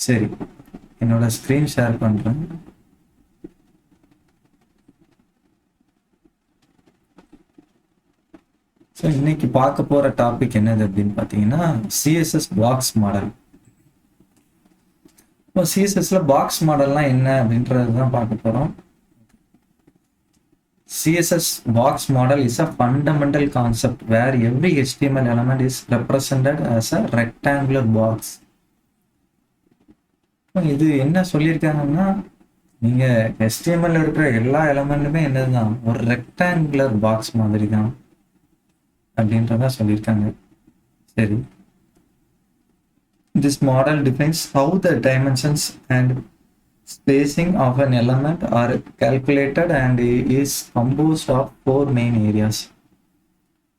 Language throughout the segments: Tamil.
சரி, என்னோட ஸ்க்ரீன் ஷேர் பண்ணுறேன். ஸோ இன்னைக்கு பார்க்க போகிற டாபிக் என்னது அப்படின்னு பார்த்தீங்கன்னா சிஎஸ்எஸ் பாக்ஸ் மாடல். இப்போ சிஎஸ்எஸ்ல பாக்ஸ் மாடல்லாம் என்ன அப்படின்றது தான் பார்க்க போகிறோம். CSS box model is a fundamental concept where every HTML element is represented as a rectangular box. இது என்ன சொல்லியிருக்காங்கன்னா, நீங்க HTML இருக்கிற எல்லா எலமெண்ட்டுமே என்னதுதான், ஒரு ரெக்டாங்குலர் பாக்ஸ் மாதிரி தான் அப்படின்றத சொல்லியிருக்காங்க. சரி, this model defines how the dimensions and spacing of an element are calculated and is composed of 4 main areas.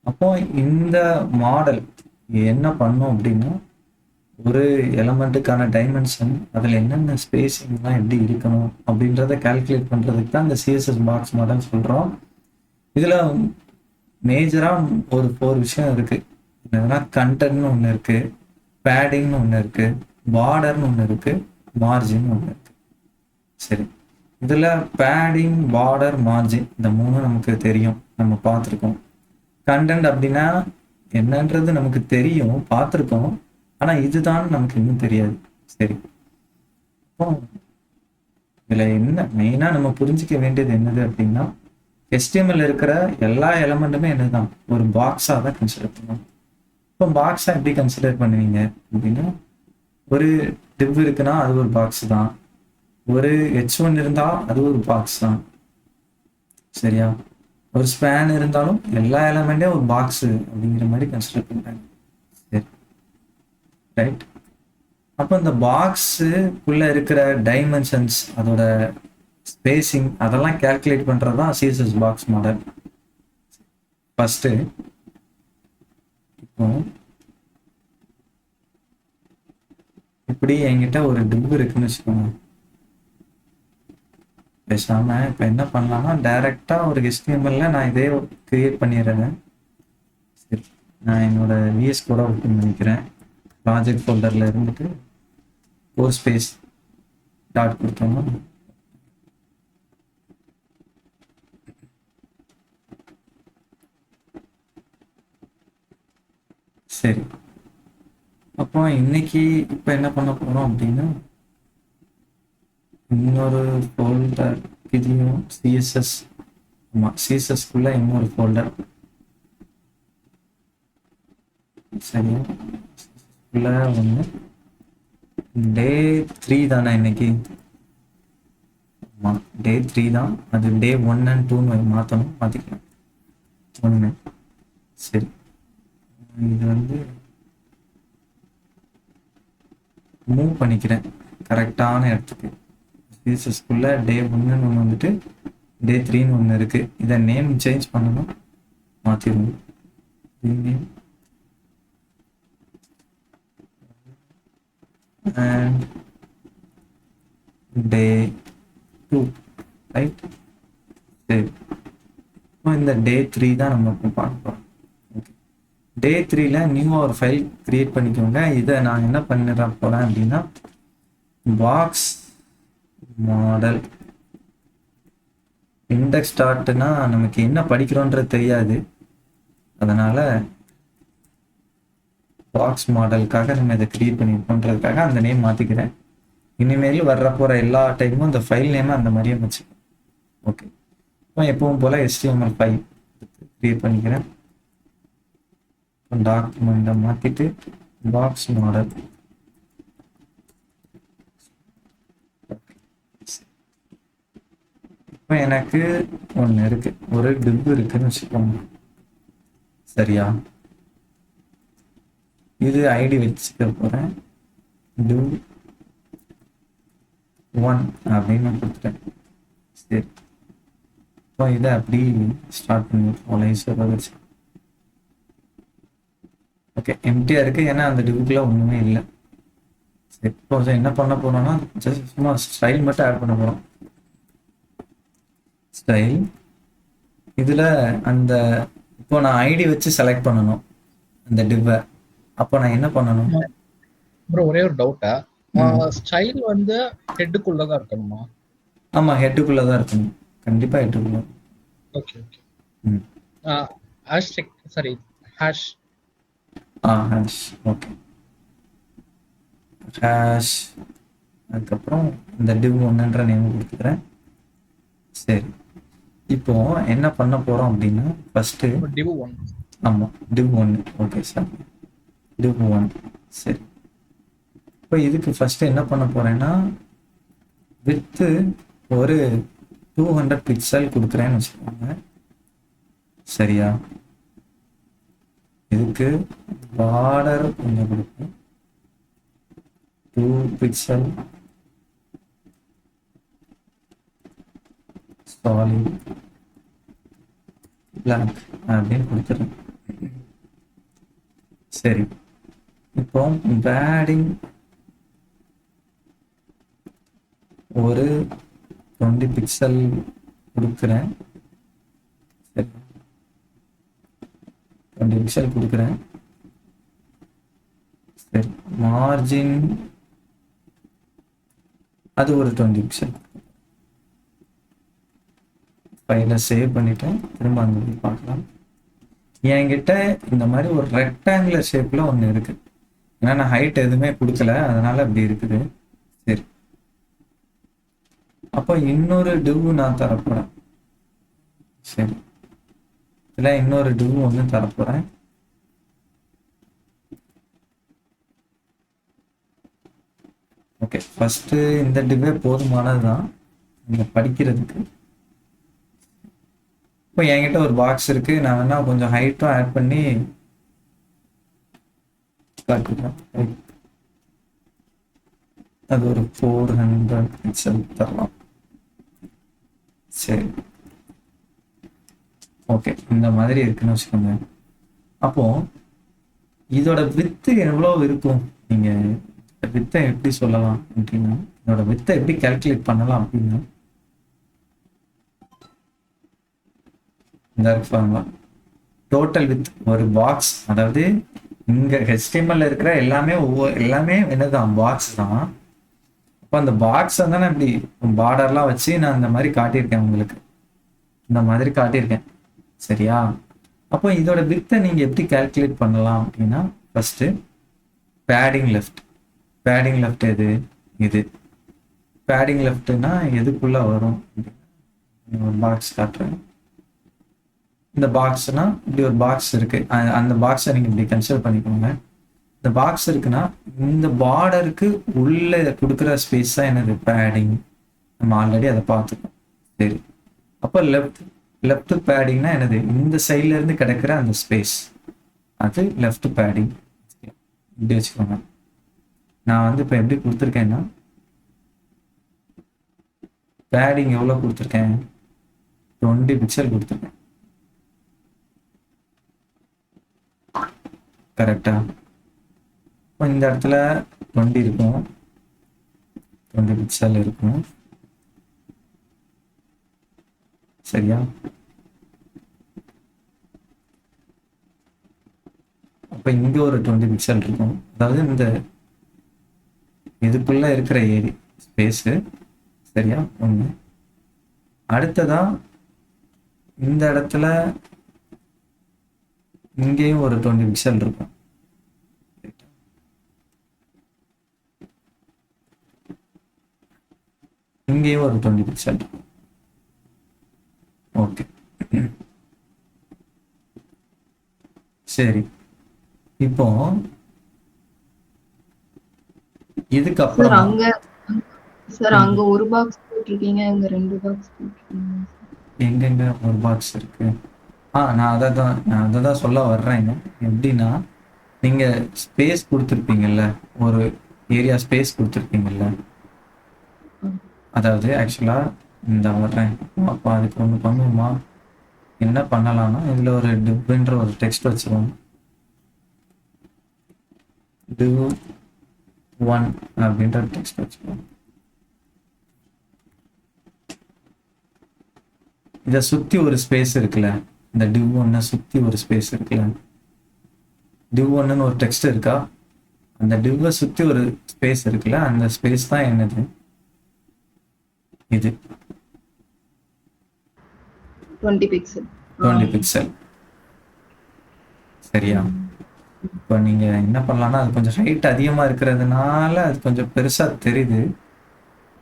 அப்போ இந்த மாடல் என்ன பண்ணும் அப்படின்னா, ஒரு எலமெண்ட்டுக்கான டைமென்ஷன், அதில் என்னென்ன ஸ்பேசிங்லாம் எப்படி இருக்கணும் அப்படின்றத கால்குலேட் பண்ணுறதுக்கு தான் இந்த சிஎஸ்எஸ் பாக்ஸ் மாடல் சொல்கிறோம். இதில் மேஜராக ஒரு 4 விஷயம் இருக்குது. என்னதுன்னா, கண்டென்ட்னு ஒன்று இருக்குது, பேடிங்னு ஒன்று இருக்குது, பார்டர்னு ஒன்று இருக்குது, மார்ஜின் ஒன்று இருக்குது. சரி, இதில் பேடிங், பார்டர், மார்ஜின் இந்த 3 நமக்கு தெரியும், நம்ம பார்த்துருக்கோம். கண்டென்ட் அப்படின்னா என்னன்றது நமக்கு தெரியும், பார்த்துருக்கோம். ஆனால் இதுதான் நமக்கு இன்னும் தெரியாது. சரி, அப்போ இதில் என்ன மெயினாக நம்ம புரிஞ்சிக்க வேண்டியது என்னது அப்படின்னா, HTML இருக்கிற எல்லா எலமெண்ட்டுமே என்னதுதான், ஒரு பாக்ஸாக தான் கன்சிடர் பண்ணுவோம். இப்போ பாக்ஸாக எப்படி கன்சிடர் பண்ணுவீங்க அப்படின்னா, ஒரு டிவ் இருக்குன்னா அது ஒரு பாக்ஸ் தான், ஒரு H1 இருந்தால் அது ஒரு பாக்ஸ் தான். சரியா, ஒரு ஸ்பேன் இருந்தாலும் எல்லா எலமெண்ட்டே ஒரு பாக்ஸு அப்படிங்கிற மாதிரி கன்சிடர் பண்ணுறாங்க. சரி, ரைட். அப்போ இந்த பாக்ஸுக்குள்ளே இருக்கிற டைமென்ஷன்ஸ், அதோட ஸ்பேசிங், அதெல்லாம் கேல்குலேட் பண்ணுறது தான் சிஎஸ்எஸ் பாக்ஸ் மாடல். ஃபஸ்ட்டு இப்போ இப்படி என்கிட்ட ஒரு டிவ் இருக்குன்னு வச்சுக்கோங்க. பேசாமல் இப்போ என்ன பண்ணலாம்னா, டைரெக்டாக ஒரு HTML நான் இதே கிரியேட் பண்ணிடுறேன். சரி, நான் என்னோட VS கோட ஓப்பன் பண்ணிக்கிறேன். ப்ராஜெக்ட் ஃபோல்டரில் இருந்துட்டு கோர் ஸ்பேஸ் டாட் கொடுத்தோம்னா, சரி, அப்போ இன்னைக்கு இப்போ என்ன பண்ண போகிறோம் அப்படின்னா, இன்னொரு ஃபோல்டர் இதையும் சிஎஸ்எஸ், ஆமாம் சிஎஸ்எஸ்குள்ளே இன்னொரு ஃபோல்டர். சரியா, உள்ள ஒன்று டே 3 தானே இன்னைக்கு. ஆமாம் டே 3 தான், அது டே 1 and 2 மாற்றணும், மாற்றிக்கலாம் 1. சரி, இது வந்து மூவ் பண்ணிக்கிறேன் கரெக்டான இடத்துக்கு. சிஎஸ்எஸ்குள்ளே டே 1ன்னு ஒன்று வந்துட்டு டே 3ன்னு ஒன்று இருக்குது. இதை நேம் சேஞ்ச் பண்ணணும், மாற்றிடுவோம். Name and day 2, right. சரி, இப்போ இந்த டே 3 தான் நம்ம இப்போ பார்க்க போகிறோம். ஓகே, டே 3ல நியூவாக ஒரு ஃபைல் கிரியேட் பண்ணிக்கோங்க. இதை நான் என்ன பண்ணிட போகிறேன் அப்படின்னா, பாக்ஸ் மாடல் இண்டெக்ஸ் டாட்னா நமக்கு என்ன படிக்கிறோன்றது தெரியாது, அதனால் பாக்ஸ் மாடலுக்காக நம்ம இதை கிரியேட் பண்ணியிருக்கோன்றதுக்காக அந்த நேம் மாற்றிக்கிறேன். இனிமேல் வர்ற போகிற எல்லா டைமும் இந்த ஃபைல் நேமை அந்த மாதிரியே வச்சுக்கேன். ஓகே, இப்போ எப்பவும் போல் HTML ஃபைல் கிரியேட் பண்ணிக்கிறேன். டாக்குமெண்ட்டை மாற்றிட்டு பாக்ஸ் மாடல். இப்போ எனக்கு ஒன்று இருக்குது, ஒரு டிவ் இருக்குன்னு வச்சுக்கோங்க. சரியா, இது ஐடி வச்சுக்க போகிறேன், டிவ் 1 அப்படின்னு கொடுத்துட்டேன். சரி, இப்போ இதை அப்படி ஸ்டார்ட் பண்ணி வச்சு. ஓகே, எம்டியாக இருக்குது, ஏன்னா அந்த டிவுக்குள்ள ஒன்றுமே இல்லை. சரி, இப்போ என்ன பண்ண போகிறோம்னா, ஜஸ்ட் சும்மா ஸ்டைல் மட்டும் ஆட் பண்ண போகிறோம். ஸ்டைல் இதில் அந்த இப்போ நான் ஐடி வச்சு செலக்ட் பண்ணணும் அந்த டிவ்வை. அப்போ நான் என்ன பண்ணணும் ப்ரோ, ஒரே ஒரு டவுட்டா, ஸ்டைல் வந்து ஹெட்டுக்குள்ளதான் இருக்கணுமா? ஆமா, ஹெட்டுக்குள்ள தான் இருக்கணும். கண்டிப்பா ஹெட்டுக்குள்ள. Okay okay. ம். Hashtag sorry hash. Hash. Okay. Hash. அதுக்கப்புறம் இந்த div 1ன்ற நேம் கொடுத்துக்கிறேன். சரி, இப்போ என்ன பண்ண போறோம் அப்படின்னா ஃபர்ஸ்ட் div 1. ஆமா div 1. Okay sir, div 1. சரி, இப்போ இதுக்கு ஃபர்ஸ்ட் என்ன பண்ண போறேன்னா வித்து ஒரு 200 பிக்சல் கொடுக்குறேன்னு வச்சுக்கோங்க. சரியா, இதுக்கு பார்டர் கொஞ்சம் கொடுப்பேன், 2 பிக்சல் சாலிட் பிளாக் அப்படின்னு கொடுத்துறேன். சரி, இப்போ பேடிங் ஒரு 20 பிக்சல் கொடுக்குறேன். சரி, 20 பிக்சல் கொடுக்குறேன். சரி, மார்ஜின் அது ஒரு 20 பிக்சல். ஃபைலை சேவ் பண்ணிட்டேன், திரும்ப அங்கே போய் பார்க்கலாம். என்கிட்ட இந்த மாதிரி ஒரு ரெக்டாங்குலர் ஷேப்ல ஒன்று இருக்கு, ஏன்னா நான் ஹைட் எதுவுமே கொடுக்கல, அதனால அப்படி இருக்குது. சரி, அப்போ இன்னொரு div நான் தரப்போறேன். சரி, இதுல இன்னொரு div ஒன்று தரப்போறேன். ஓகே, ஃபர்ஸ்ட் இந்த டிவ்வே போதுமானதுதான் நீங்க படிக்கிறதுக்கு. இப்போ என்கிட்ட ஒரு பாக்ஸ் இருக்கு, நான் வேணா கொஞ்சம் ஹைட்டும் ஆட் பண்ணி காட்டுறேன். அது ஒரு 400 பிக்சல் தரலாம். சரி, ஓகே, இந்த மாதிரி இருக்குன்னு வச்சுக்கோங்க. அப்போ இதோட வித்து எவ்வளவு இருக்கும், நீங்க வித்தை எப்படி சொல்லலாம் அப்படின்னா, இதோட வித்தை எப்படி கால்குலேட் பண்ணலாம் அப்படின்னா, இந்த ஃபார்முலா டோட்டல் வித் ஒரு பாக்ஸ், அதாவது இங்க HTML இருக்கிற எல்லாமே எல்லாமே என்னதான் பாக்ஸ் தான். அப்போ அந்த பாக்ஸ் வந்து நான் இப்படி பார்டர்லாம் வச்சு நான் இந்த மாதிரி காட்டியிருக்கேன், உங்களுக்கு இந்த மாதிரி காட்டியிருக்கேன். சரியா, அப்போ இதோட வித்தை நீங்க எப்படி கால்குலேட் பண்ணலாம் அப்படின்னா, first padding left. Padding left எது, இது பேடிங் லெஃப்ட்னா எதுக்குள்ள வரும், ஒரு பாக்ஸ் காட்டுறேன். இந்த பாக்ஸ்னா இப்படி ஒரு பாக்ஸ் இருக்கு, அந்த பாக்ஸை நீங்க இப்படி கன்சிடர் பண்ணிக்கோங்க. இந்த பாக்ஸ் இருக்குன்னா இந்த பார்டருக்கு உள்ள கொடுக்குற ஸ்பேஸ் தான் என்னது, பேடிங். நம்ம ஆல்ரெடி அதை பார்த்துக்கோம். சரி, அப்போ லெஃப்ட் பேடிங்னா என்னது, இந்த சைட்ல இருந்து கிடைக்கிற அந்த ஸ்பேஸ், அது லெஃப்ட் பேடிங். இப்படி வச்சுக்கோங்க. நான் வந்து இப்போ எப்படி கொடுத்துருக்கேன்னா, பேடிங் எவ்வளோ கொடுத்துருக்கேன், 20 பிக்சல் கொடுத்துருக்கேன். கரெக்டா, இந்த இடத்துல 20 இருக்கும், 20 பிக்சல் இருக்கும். சரியா, அப்ப இங்க ஒரு 20 பிக்சல் இருக்கும், அதாவது இந்த இதுக்குள்ள இருக்கிற ஏரி ஸ்பேஸ். சரியா, ஒண்ணு. அடுத்ததா இந்த இடத்துல இங்கேயும் ஒரு 20 பிக்சல் இருக்கும். இங்கேயும் ஒரு 20 பிக்சல் இருக்கும். ஓகே, சரி, இப்போ இதுக்கு அப்புறம் சார் அங்க ஒரு பாக்ஸ் போட்டிருக்கீங்க, இங்க 2 பாக்ஸ் போட்டிருக்கீங்க. எங்கெங்க ஒரு பாக்ஸ் இருக்கு? நான் அதை தான் சொல்ல வர்றேங்க. எப்படின்னா, நீங்க ஸ்பேஸ் கொடுத்துருப்பீங்கல்ல, ஒரு ஏரியா ஸ்பேஸ் கொடுத்துருப்பீங்கல்ல, அதாவது ஆக்சுவலா இந்த வர்றேன். அப்போ அதுக்கு ஒன்று பண்ணுவோமா, என்ன பண்ணலாம்னா, இதுல ஒரு டிவ்ன்ற ஒரு டெக்ஸ்ட் வச்சிருவோம். div 1 அப்படின்ற டெக்ஸ்ட் வச்சுக்கோங்க. இதை சுத்தி ஒரு ஸ்பேஸ் இருக்குல்ல, இந்த div 1 சுத்தி ஒரு ஸ்பேஸ் இருக்குல்ல, div 1ன்னு ஒரு டெக்ஸ்ட் இருக்கா, அந்த டிவ்வை சுத்தி ஒரு ஸ்பேஸ் இருக்குல்ல, அந்த ஸ்பேஸ் தான் என்னது, இது 20 பிக்சல். 20 பிக்சல். சரியா? இப்போ நீங்க என்ன பண்ணலாம்னா, அது கொஞ்சம் ஹைட் அதிகமா இருக்கிறதுனால அது கொஞ்சம் பெருசா தெரியுது.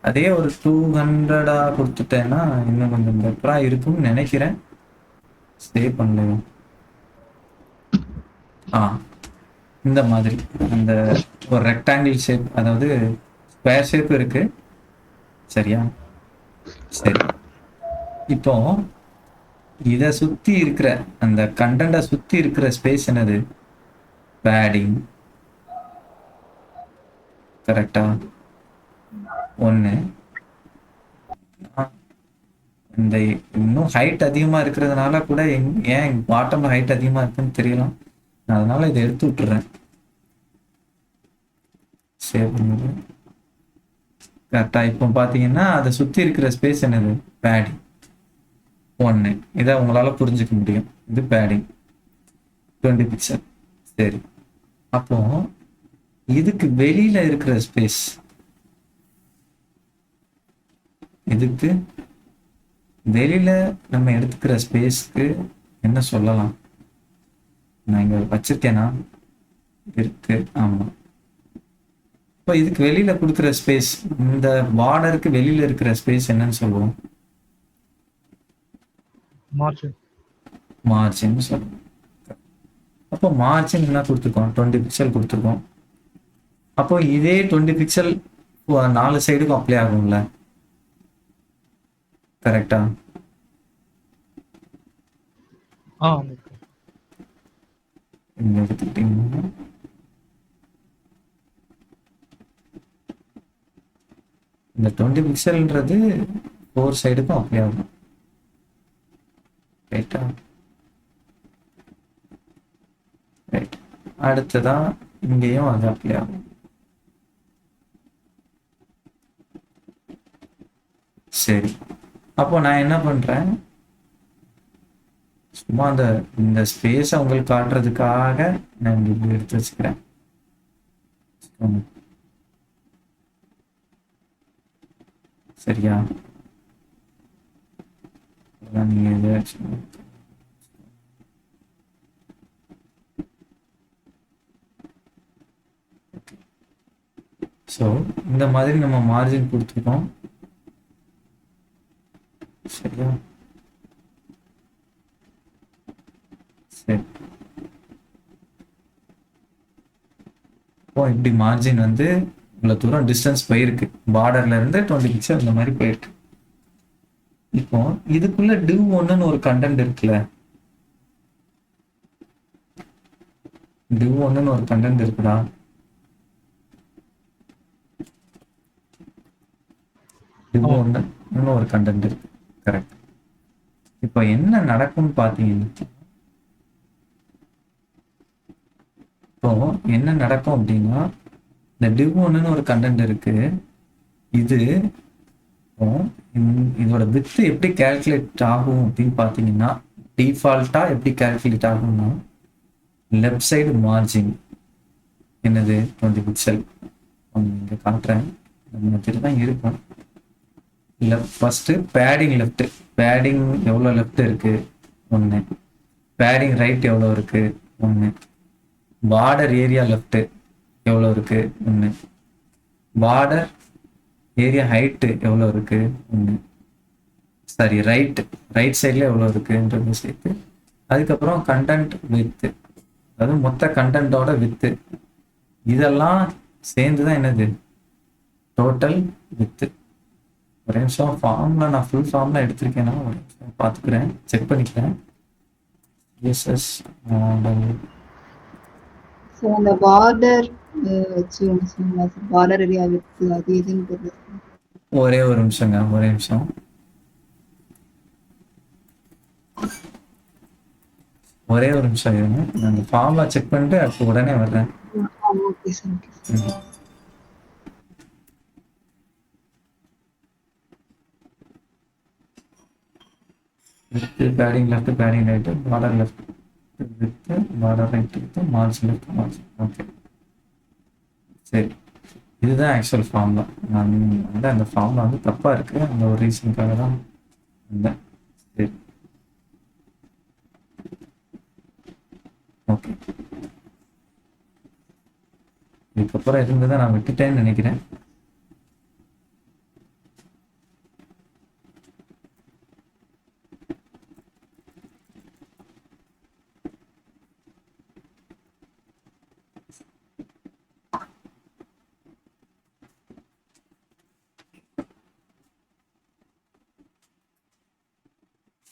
அதே ஒரு 200 கொடுத்துட்டேன்னா இன்னும் கொஞ்சம் பெட்டரா இருக்கும்னு நினைக்கிறேன். சேவ் பண்ணலையும். இந்த மாதிரி அந்த ஒரு ரெக்டாங்கிள் ஷேப், அதாவது ஸ்கொயர் ஷேப் இருக்கு. சரியா? சரி, இப்போ இதை சுத்தி இருக்கிற அந்த கண்டென்ட்டை சுத்தி இருக்கிற ஸ்பேஸ் என்னது, பேடிங். கரெக்டா? ஒன்று. இந்த இன்னும் ஹைட் அதிகமா இருக்கிறதுனால கூட ஏன் பாட்டம்ல ஹைட் அதிகமா இருக்குன்னு தெரியலாம். நான் அதனால இதை எடுத்து விட்டுறேன். சேவ் பண்ணுது. கரெக்டா? இப்போ பார்த்தீங்கன்னா அதை சுற்றி இருக்கிற ஸ்பேஸ் என்னது, பேடிங். ஒன்று. இதை உங்களால புரிஞ்சுக்க முடியும். இது பேடிங் 20 பிக்சல். சரி, அப்போ இதுக்கு வெளியில இருக்கிற ஸ்பேஸ், இதுக்கு வெளியில நம்ம எடுத்துக்கிற ஸ்பேஸ்க்கு என்ன சொல்லலாம்? நான் இங்க வச்சிருக்கேனா? இருக்கு. ஆமா. இப்போ இதுக்கு வெளியில கொடுக்குற ஸ்பேஸ், இந்த பார்டருக்கு வெளியில இருக்கிற ஸ்பேஸ் என்னன்னு சொல்லுவோம்? மார்ஜின் சொல்லுவோம். அப்போ மார்ஜின் என்ன கொடுத்துருக்கோம்? 20 பிக்சல் கொடுத்துருக்கோம். அப்போ இதே 20 பிக்சல் 4 சைடுக்கும் அப்ளை ஆகும்ல? கரெக்டா? இங்க எடுத்துக்கிட்டீங்கன்னா இந்த 20 பிக்சல்ன்றது 4 சைடுக்கும் அப்ளை ஆகும். ரைட்டா? ரைட். அடுத்ததான் இங்கேயும் அது அப்ளை ஆகும். சரி, அப்போ நான் என்ன பண்றேன், சும்மா இந்த ஸ்பேஸை உங்களுக்கு காட்டுறதுக்காக நான் இப்படி எடுத்து வச்சுக்கிறேன். சரியா? நீங்க இதை ஸோ இந்த மாதிரி நம்ம மார்ஜின் கொடுத்துருக்கோம். சரியா? சரி, இப்போ இப்படி மார்ஜின் வந்து இவ்வளவு தூரம் டிஸ்டன்ஸ் போயிருக்கு, பார்டர்ல இருந்து 20 பிக்சல் இந்த மாதிரி போயிருக்கு. இப்போ இதுக்குள்ள div 1ன்னு ஒரு கண்டென்ட் இருக்குல்ல, div 1ன்னு ஒரு கண்டென்ட் இருக்குதா? div 1ன்னு ஒரு கண்டென்ட் இருக்கு. கரெக்ட். இப்போ என்ன நடக்கும்னு பாத்தீங்கன்னா, இப்போ என்ன நடக்கும் அப்படின்னா, இந்த div 1ன்னு ஒரு கண்டென்ட் இருக்கு. இது இதோட வித்து எப்படி கால்குலேட் ஆகும் அப்படின்னு பாத்தீங்கன்னா, டிஃபால்ட்டா எப்படி கால்குலேட் ஆகும்னா, லெஃப்ட் சைடு மார்ஜின் என்னது 20 பிக்சல். இங்க காட்டுறேன், நம்ம தான் இருக்கும். ஃபர்ஸ்ட் பேடிங் லெஃப்ட், பேடிங் எவ்வளோ லெஃப்ட் இருக்கு 1, பேடிங் ரைட் எவ்வளோ இருக்கு 1, பார்டர் ஏரியா லெஃப்ட் எவ்வளோ இருக்கு 1, பார்டர் ஏரியா ஹைட்டு எவ்வளோ இருக்கு 1, சாரி ரைட் சைடில் எவ்வளோ இருக்குன்றது சேர்த்து, அதுக்கப்புறம் கண்டென்ட் வித்து, அதாவது மொத்த கண்டென்ட்டோட வித்து, இதெல்லாம் சேர்ந்து தான் என்னது டோட்டல் வித்து. ஒரு நிமிஷம், ஃபார்ம்ல நான் ஃபுல் ஃபார்ம்ல எடுத்திருக்கேன்னா ஒரு நிமிஷம் பார்த்துக்கிறேன், செக் பண்ணிக்கிறேன். SS model. ஸோ அந்த பார்டர் வச்சு ஒன்று சொன்னீங்களா சார், பார்டர் ஏரியா வித்து அது எதுன்னு தெரியல. ஒரே ஒரு நிமிஷங்க, ஒரே நிமிஷம். ஒரே ஒரு நிமிஷம் இருங்க, நான் அந்த ஃபார்ம்ல செக் பண்ணிட்டு அடுத்து உடனே வர்றேன். Okay sir, okay sir. Padding left, padding right, border left width, border right width, margin left, margin. Okay. சரி, இதுதான் ஆக்சுவல் ஃபார்முலா. நான் வந்து அந்த ஃபார்முலா வந்து தப்பா இருக்கு, அந்த ஒரு ரீசனுக்காக தான் வந்தேன். சரி, ஓகே. இதுக்கப்புறம் இருந்ததை நான் விட்டுட்டேன்னு நினைக்கிறேன்.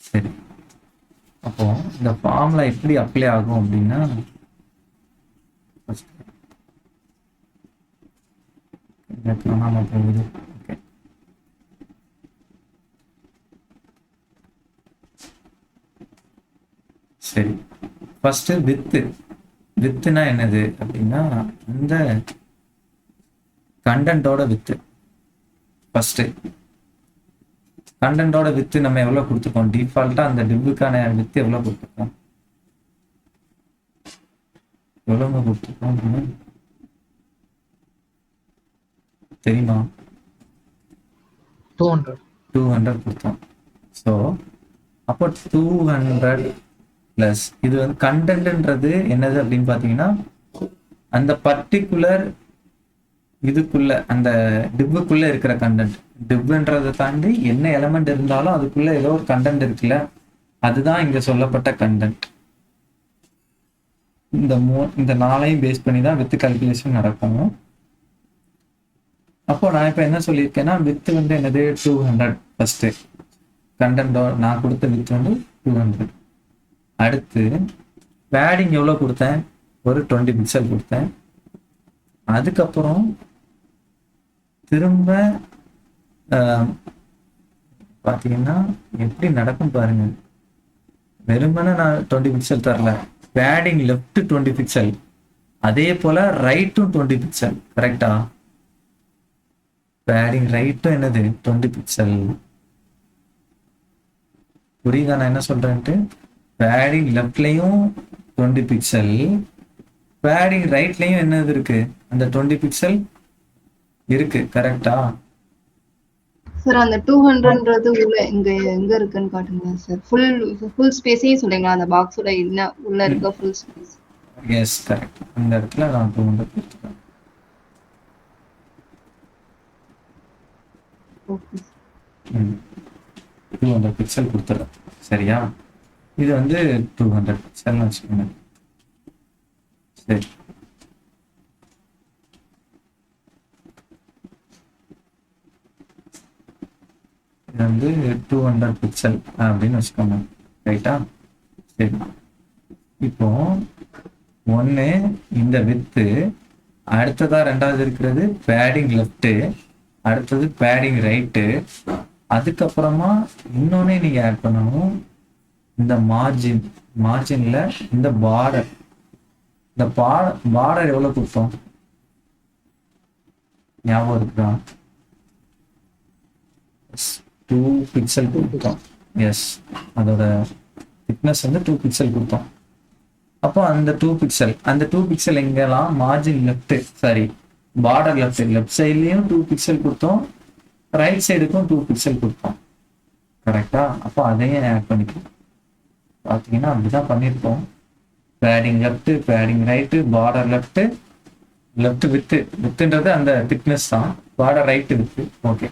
சரி, அப்போ இந்த ஃபார்முலா எப்படி அப்ளை ஆகும் அப்படின்னா, first இங்க காணாம போகுது. ஓகே, சரி. ஃபர்ஸ்ட் வித்துனா என்னது அப்படின்னா, இந்த கண்டென்ட்டோட வித்து. ஃபர்ஸ்ட் கண்டென்ட்டோட வித்து நம்ம எவ்வளவு கொடுத்துருக்கோம்? டிஃபால்ட்டா அந்த டிவ்வுக்கான வித்து எவ்வளவு கொடுத்துருக்கோம்? எவ்வளவு கொடுத்துருக்கோம் தெரியுமா? 200. 200 கொடுத்தோம். ஸோ அப்போ 200 பிளஸ் இது வந்து கண்டென்ட்ன்றது என்னது அப்படின்னு பார்த்தீங்கன்னா, அந்த பர்டிகுலர் இதுக்குள்ள அந்த டிவ்வுக்குள்ள இருக்கிற கண்டென்ட். டிவ்ன்றதை தாண்டி என்ன எலமெண்ட் இருந்தாலும் அதுக்குள்ள ஏதோ ஒரு கண்டென்ட் இருக்குல்ல, அதுதான் இங்க சொல்லப்பட்ட கண்டென்ட். இந்த நாளையும் பேஸ் பண்ணி தான் வித் கால்குலேஷன் நடக்கும். அப்போ நான் இப்போ என்ன சொல்லியிருக்கேன்னா, வித் வந்து என்னது 200. ஃபர்ஸ்ட் கண்டென்ட் நான் கொடுத்த வித் வந்து 200. அடுத்து பேடிங் எவ்வளோ கொடுத்தேன்? ஒரு 20 பிக்சல் கொடுத்தேன். அதுக்கப்புறம் திரும்ப பார்த்தீங்கன்னா எப்படி நடக்கும் பாருங்க. வெறுமனே நான் 20 பிக்சல் தரல, பேடிங் லெஃப்ட் 20 பிக்சல், அதே போல ரைட்டும் 20 பிக்சல். கரெக்டா? பேடிங் ரைட்டும் என்னது 20 பிக்சல். புரியுதா நான் என்ன சொல்றேன்ட்டு? பேடிங் லெஃப்ட்லையும் 20 பிக்சல், பேடிங் ரைட்லையும் என்னது இருக்கு? அந்த 20 பிக்சல் இருக்கு. கரெக்டா? சார் அந்த 200ன்றது உள்ள எங்க இருக்குன்னு காட்டுங்க சார். ஃபுல் ஸ்பேஸையும் சொல்றீங்களா? அந்த பாக்ஸோட என்ன உள்ள இருக்க ஃபுல் ஸ்பேஸ்? S, correct. அந்த இடத்துல நான் 200 கொடுத்துருக்கேன். ஓகே. 200 பிக்சல் கொடுத்துறேன். சரியா? இது வந்து 200 பிக்சல்னு வச்சுக்கோங்க. சரி, இது வந்து 200 பிக்சல் அப்படின்னு வச்சுக்கோங்க. ரைட்டா? சரி, இப்போ ஒன்று இந்த வித்து, அடுத்ததா ரெண்டாவது இருக்கிறது பேடிங் லெஃப்ட், அடுத்தது பேடிங் ரைட்டு, அதுக்கப்புறமா இன்னொன்னே நீங்க ஆட் பண்ணணும், இந்த மார்ஜின்ல இந்த பார்டர். இந்த பார்டர் எவ்வளவு கொடுத்தோம்? ஞாபகம் இருக்குதா? 2 பிக்சல் கொடுத்தோம். எஸ், அதோட திக்னஸ் வந்து 2 பிக்சல் கொடுத்தோம். அப்போ அந்த 2 பிக்சல் எங்கெல்லாம்? Margin left, sorry border left சைட்லயும் 2 பிக்சல் கொடுத்தோம், ரைட் சைடுக்கும் 2 பிக்சல் கொடுத்தோம். கரெக்டா? அப்போ அதையும் ஆட் பண்ணிக்கலாம். பார்த்தீங்கன்னா அப்படிதான் பண்ணியிருக்கோம். Padding left, padding right, border left வித்துன்றது அந்த திக்னஸ் தான், பார்டர் ரைட்டு வித்து. ஓகே,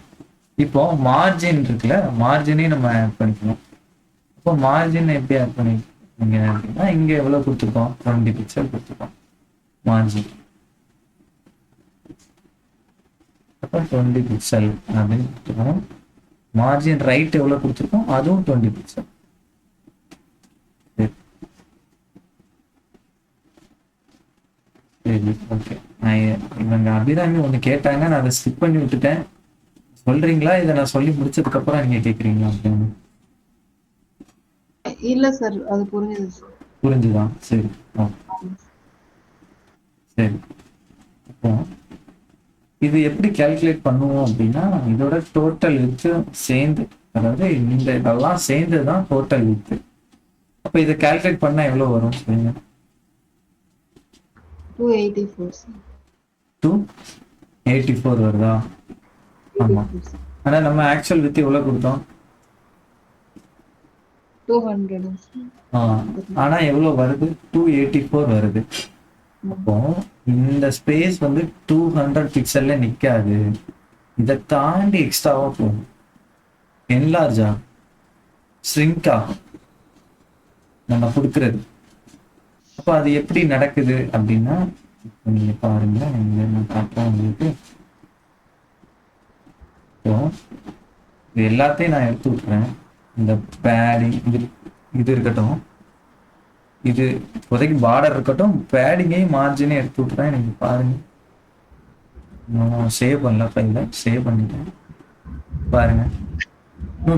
இப்போ மார்ஜின் இருக்குல்ல, மார்ஜினையும் நம்ம ஆட் பண்ணிக்கணும். இப்போ மார்ஜின் எப்படி ஆட் பண்ணிங்க அப்படின்னா, இங்க எவ்வளவு கொடுத்துருக்கோம்? 20 பிக்சல் கொடுத்துருக்கோம் மார்ஜின். அப்போ 20 பிக்சல் அப்படின்னு கொடுத்துருக்கோம். மார்ஜின் ரைட் எவ்வளவு கொடுத்துருக்கோம்? அதுவும் 20 பிக்சல். சரி, ஓகே. இவங்க அபிராமி ஒன்று கேட்டாங்க, நான் அதை ஸ்கிப் பண்ணி விட்டுட்டேன். சொல்றீங்களா? இதை நான் சொல்லி முடிச்சதுக்கு அப்புறம் நீங்க கேக்குறீங்களா அப்படின்னு? இல்ல சார், அது புரிஞ்சுது சார். புரிஞ்சுதான்? சரி, சரி. இப்போ இது எப்படி கால்குலேட் பண்ணுவோம் அப்படின்னா, இதோட டோட்டல் வித்து சேர்ந்து, அதாவது இந்த இதெல்லாம் சேர்ந்து தான் டோட்டல் வித்து. அப்ப இதை கால்குலேட் பண்ணா எவ்வளவு வரும் சொல்லுங்க? 284 சார். டு 84 வருதா? ஆமா. ஆனா நம்ம ஆக்சுவல் வித் எவ்வளவு கொடுத்தோம்? 200 sir. ஆனா எவ்வளவு வருது? 284 வருது. அப்போ இந்த ஸ்பேஸ் வந்து 200 பிக்சல்ல நிக்காது, இதை தாண்டி எக்ஸ்ட்ராவா போகும், என்லார்ஜா ஷ்ரிங்க் ஆகும் நம்ம கொடுக்கறது. அப்போ அது எப்படி நடக்குது அப்படின்னா, இப்போ நீங்க பாருங்க, இங்க நான் காட்டுறேன் உங்களுக்கு. இப்போ இது எல்லாத்தையும் நான் எடுத்து விட்டுறேன். இந்த பேடிங் இது இருக்கட்டும், இது இப்போதைக்கு பார்டர் இருக்கட்டும், பேடிங்கையும் மார்ஜினையும் எடுத்து விட்டுறேன். நீங்க பாருங்க, நான் சேவ் பண்ணல, ஃபைல சேவ் பண்ணிட்டேன். பாருங்க,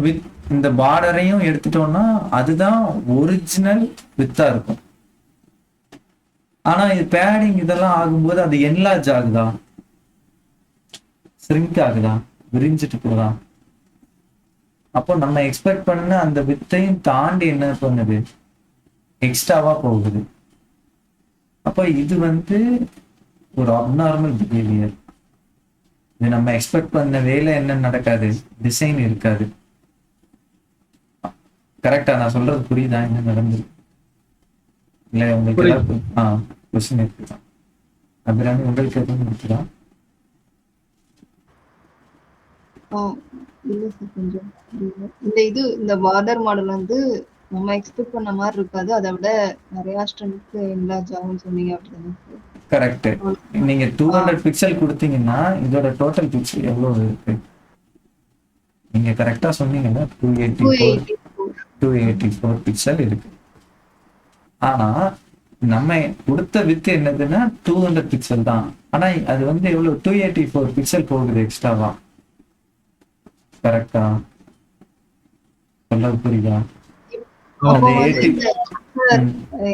வித் இந்த பார்டரையும் எடுத்துட்டோம்னா அதுதான் ஒரிஜினல் வித்தா இருக்கும். ஆனா இது பேடிங் இதெல்லாம் ஆகும்போது அது என்லார்ஜ் ஆகுதா, ஷ்ரிங்க் ஆகுதா, விரிஞ்சிட்டு போதா? அப்போ நம்ம எக்ஸ்பெக்ட் பண்ண அந்த வித்தையும் தாண்டி என்ன பண்ணுது, எக்ஸ்ட்ராவா போகுது. அப்போ இது வந்து ஒரு அப்நார்மல் பிஹேவியர். இது நம்ம எக்ஸ்பெக்ட் பண்ண வேலை என்ன நடக்காது, டிசைன் இருக்காது. கரெக்டா நான் சொல்றது புரியுதா? என்ன நடந்திருக்கு? இல்ல உங்களுக்கு கொஸ்டின் இருக்குதா அபிராமி? உங்களுக்கு எதுவும் இருக்குதா? இல்ல சார், கொஞ்சம் புரியல. இந்த பார்டர் மாடல் வந்து நம்ம எக்ஸ்பெக்ட் பண்ண மாதிரி இருக்காது, அதை விட நிறைய ஸ்ட்ரென்த் என்லார்ஜ் ஆகும்னு சொன்னீங்க, அப்படிதானே சார்? கரெக்ட். நீங்க 200 பிக்சல் கொடுத்தீங்கன்னா இதோட டோட்டல் பிக்சல் எவ்வளவு இருக்கு? நீங்க கரெக்டா சொன்னீங்கன்னா 284 பிக்சல் இருக்கு. ஆனா நம்ம கொடுத்த வித்து என்னதுன்னா 200 பிக்சல் தான். ஆனா அது வந்து எவ்வளவு 284 பிக்சல் போகுது எக்ஸ்ட்ராவா. கரெக்டா சொல்றது புரியுதா? அப்போ வந்து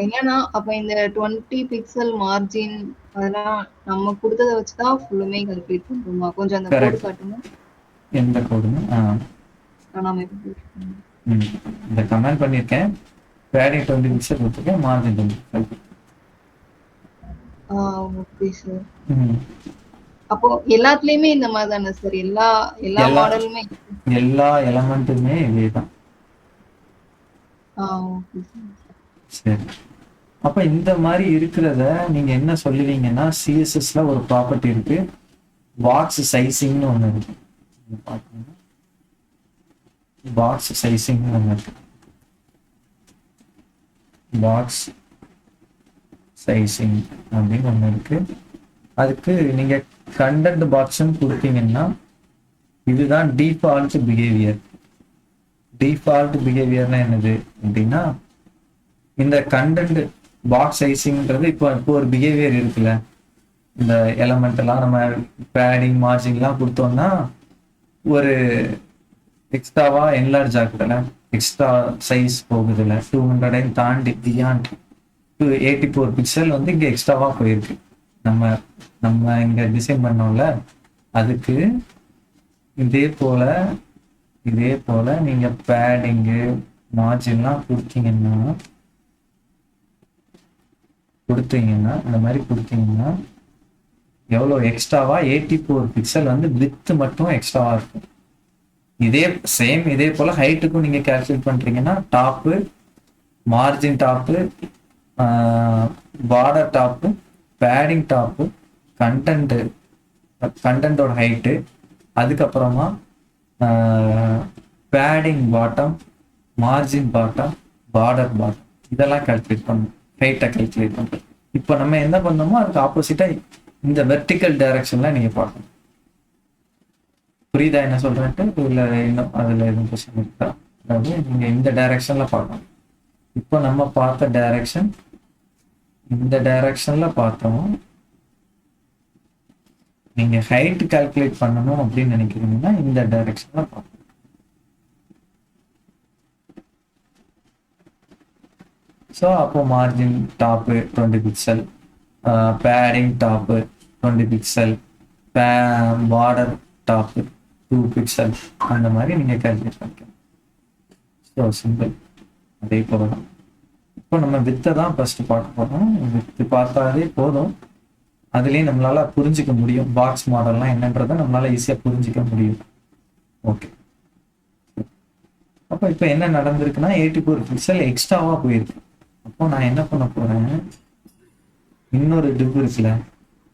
என்னன்னா, அப்ப இந்த 20 பிக்சல் மார்ஜின் அதெல்லாம் நம்ம கொடுத்ததை வச்சுதான் ஃபுல்லுமே கால்குலேட் பண்றோமா? கொஞ்சம் அந்த கோடு காட்டுங்க. எந்த கோடுங்க? இந்த கமெண்ட் பண்ணிருக்கேன். பேடிங் 20 பிக்சல் கொடுத்துருக்கேன், மார்ஜின் 20 பிக்சல். Okay sir. அப்போ எல்லாத்துலயுமே இந்த மாதிரி தானே சார்? எல்லா மாடலுமே எல்லா எலமெண்ட்டுமே இதேதான். சரி, அப்ப இந்த மாதிரி இருக்கிறத நீங்க என்ன சொல்லுவீங்கன்னா, சிஎஸ்எஸ்ல ஒரு ப்ராப்பர்ட்டி இருக்கு, பாக்ஸ் சைசிங்னு ஒண்ணு இருக்கு. பாக்ஸ் சைசிங் ஒண்ணு இருக்கு. பாக்ஸ் சைசிங் அப்படின்னு ஒண்ணு இருக்கு. அதுக்கு நீங்க கண்டென்ட் பாக்ஸ்ன்னு கொடுத்தீங்கன்னா இதுதான் டிஃபால்ட் பிஹேவியர். டிஃபால்ட் பிஹேவியர்னா என்னது அப்படின்னா, இந்த கண்டென்ட் பாக்ஸ் சைசிங்ன்றது இப்போ ஒரு பிஹேவியர் இருக்குல்ல, இந்த எலமெண்ட் எல்லாம் நம்ம பேடிங் மார்ஜின்லாம் கொடுத்தோம்னா ஒரு எக்ஸ்ட்ராவா என்லார்ஜ் ஆகுதுல, எக்ஸ்ட்ரா சைஸ் போகுதுல, 200 தாண்டி பியாண்ட் 284 பிக்சல் வந்து இங்க எக்ஸ்ட்ராவா போயிருக்கு. நம்ம இங்க டிசைன் பண்ணோம்ல, அதுக்கு இதே போல நீங்க பேடிங்கு மார்ஜின்லாம் கொடுத்தீங்கன்னா இந்த மாதிரி கொடுத்தீங்கன்னா எவ்வளோ எக்ஸ்ட்ராவா 84 பிக்சல் வந்து வித் மட்டும் எக்ஸ்ட்ராவா இருக்கும். இதே போல ஹைட்டுக்கும் நீங்க கால்குலேட் பண்றீங்கன்னா top, margin top, border top, padding top, கண்டென்ட்டோட ஹைட்டு, அதுக்கப்புறமா padding bottom, margin bottom, border bottom, இதெல்லாம் கால்குலேட் பண்ணணும், ஹைட்டை கால்குலேட் பண்ணுறது. இப்போ நம்ம என்ன பண்ணோமோ அதுக்கு ஆப்போசிட்டா இந்த வெர்டிக்கல் டைரக்ஷன்ல நீங்க பார்க்கணும். புரியுதா என்ன சொல்றேன்ட்டு? இல்லை இன்னும் அதுல எதுவும் கொஸ்டின் இருக்கா? அதாவது நீங்க இந்த டைரக்ஷன்ல பார்க்கணும். இப்போ நம்ம பார்த்த டைரக்ஷன் இந்த டைரக்ஷன்ல பார்த்தோம். நீங்க ஹைட் கால்குலேட் பண்ணணும் அப்படின்னு நினைக்கிறீங்கன்னா இந்த டைரக்ஷன்ல பார்க்கணும். ஸோ அப்போ margin top 20 pixel, padding top 20 pixel, border top 2 pixel, அந்த மாதிரி நீங்க கால்குலேட் பண்ணிக்கலாம். So simple. அதே போல தான் இப்போ நம்ம வித்தை தான் ஃபர்ஸ்ட் பார்க்க போறோம். வித்து பார்த்தாலே போதும், அதுலயும் நம்மளால புரிஞ்சுக்க முடியும். பாக்ஸ் மாடல்லாம் என்னன்றதை நம்மளால ஈஸியா புரிஞ்சுக்க முடியும். ஓகே, அப்போ இப்போ என்ன நடந்திருக்குன்னா 84 பிக்சல் எக்ஸ்ட்ராவா போயிருக்கு. அப்போ நான் என்ன பண்ண போறேன், இன்னொரு டிவ் இருக்குல்ல,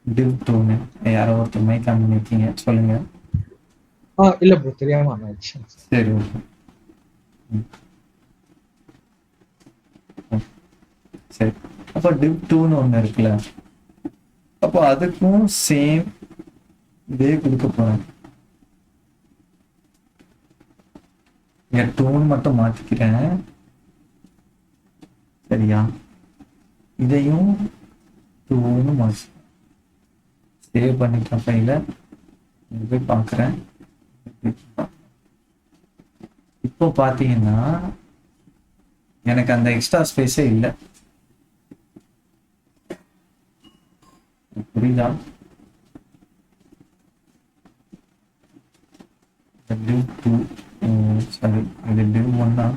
டிவ் 2ன்னு யாரோ ஒருத்தர் மைக் ஆன் பண்ணிருக்கீங்க, சொல்லுங்க. இல்ல ப்ரோ, தெரியாம ஆயிடுச்சு. சரி, ஓகே. சரி, அப்போ டிவ் 2ன்னு ஒண்ணு இருக்குல்ல, அப்போ அதுக்கும் சேம் இதே கொடுக்க போறேன். இங்க 2ன்னு மட்டும் மாத்திக்கிறேன். சரியா, இதையும் 2ன்னு மாத்தி சேவ் பண்ணிட்டேன் ஃபைல. போய் பார்க்குறேன். இப்போ பார்த்தீங்கன்னா எனக்கு அந்த எக்ஸ்ட்ரா ஸ்பேஸே இல்லை. புரியுதா? div 2 சாரி, இது div 1 தான்.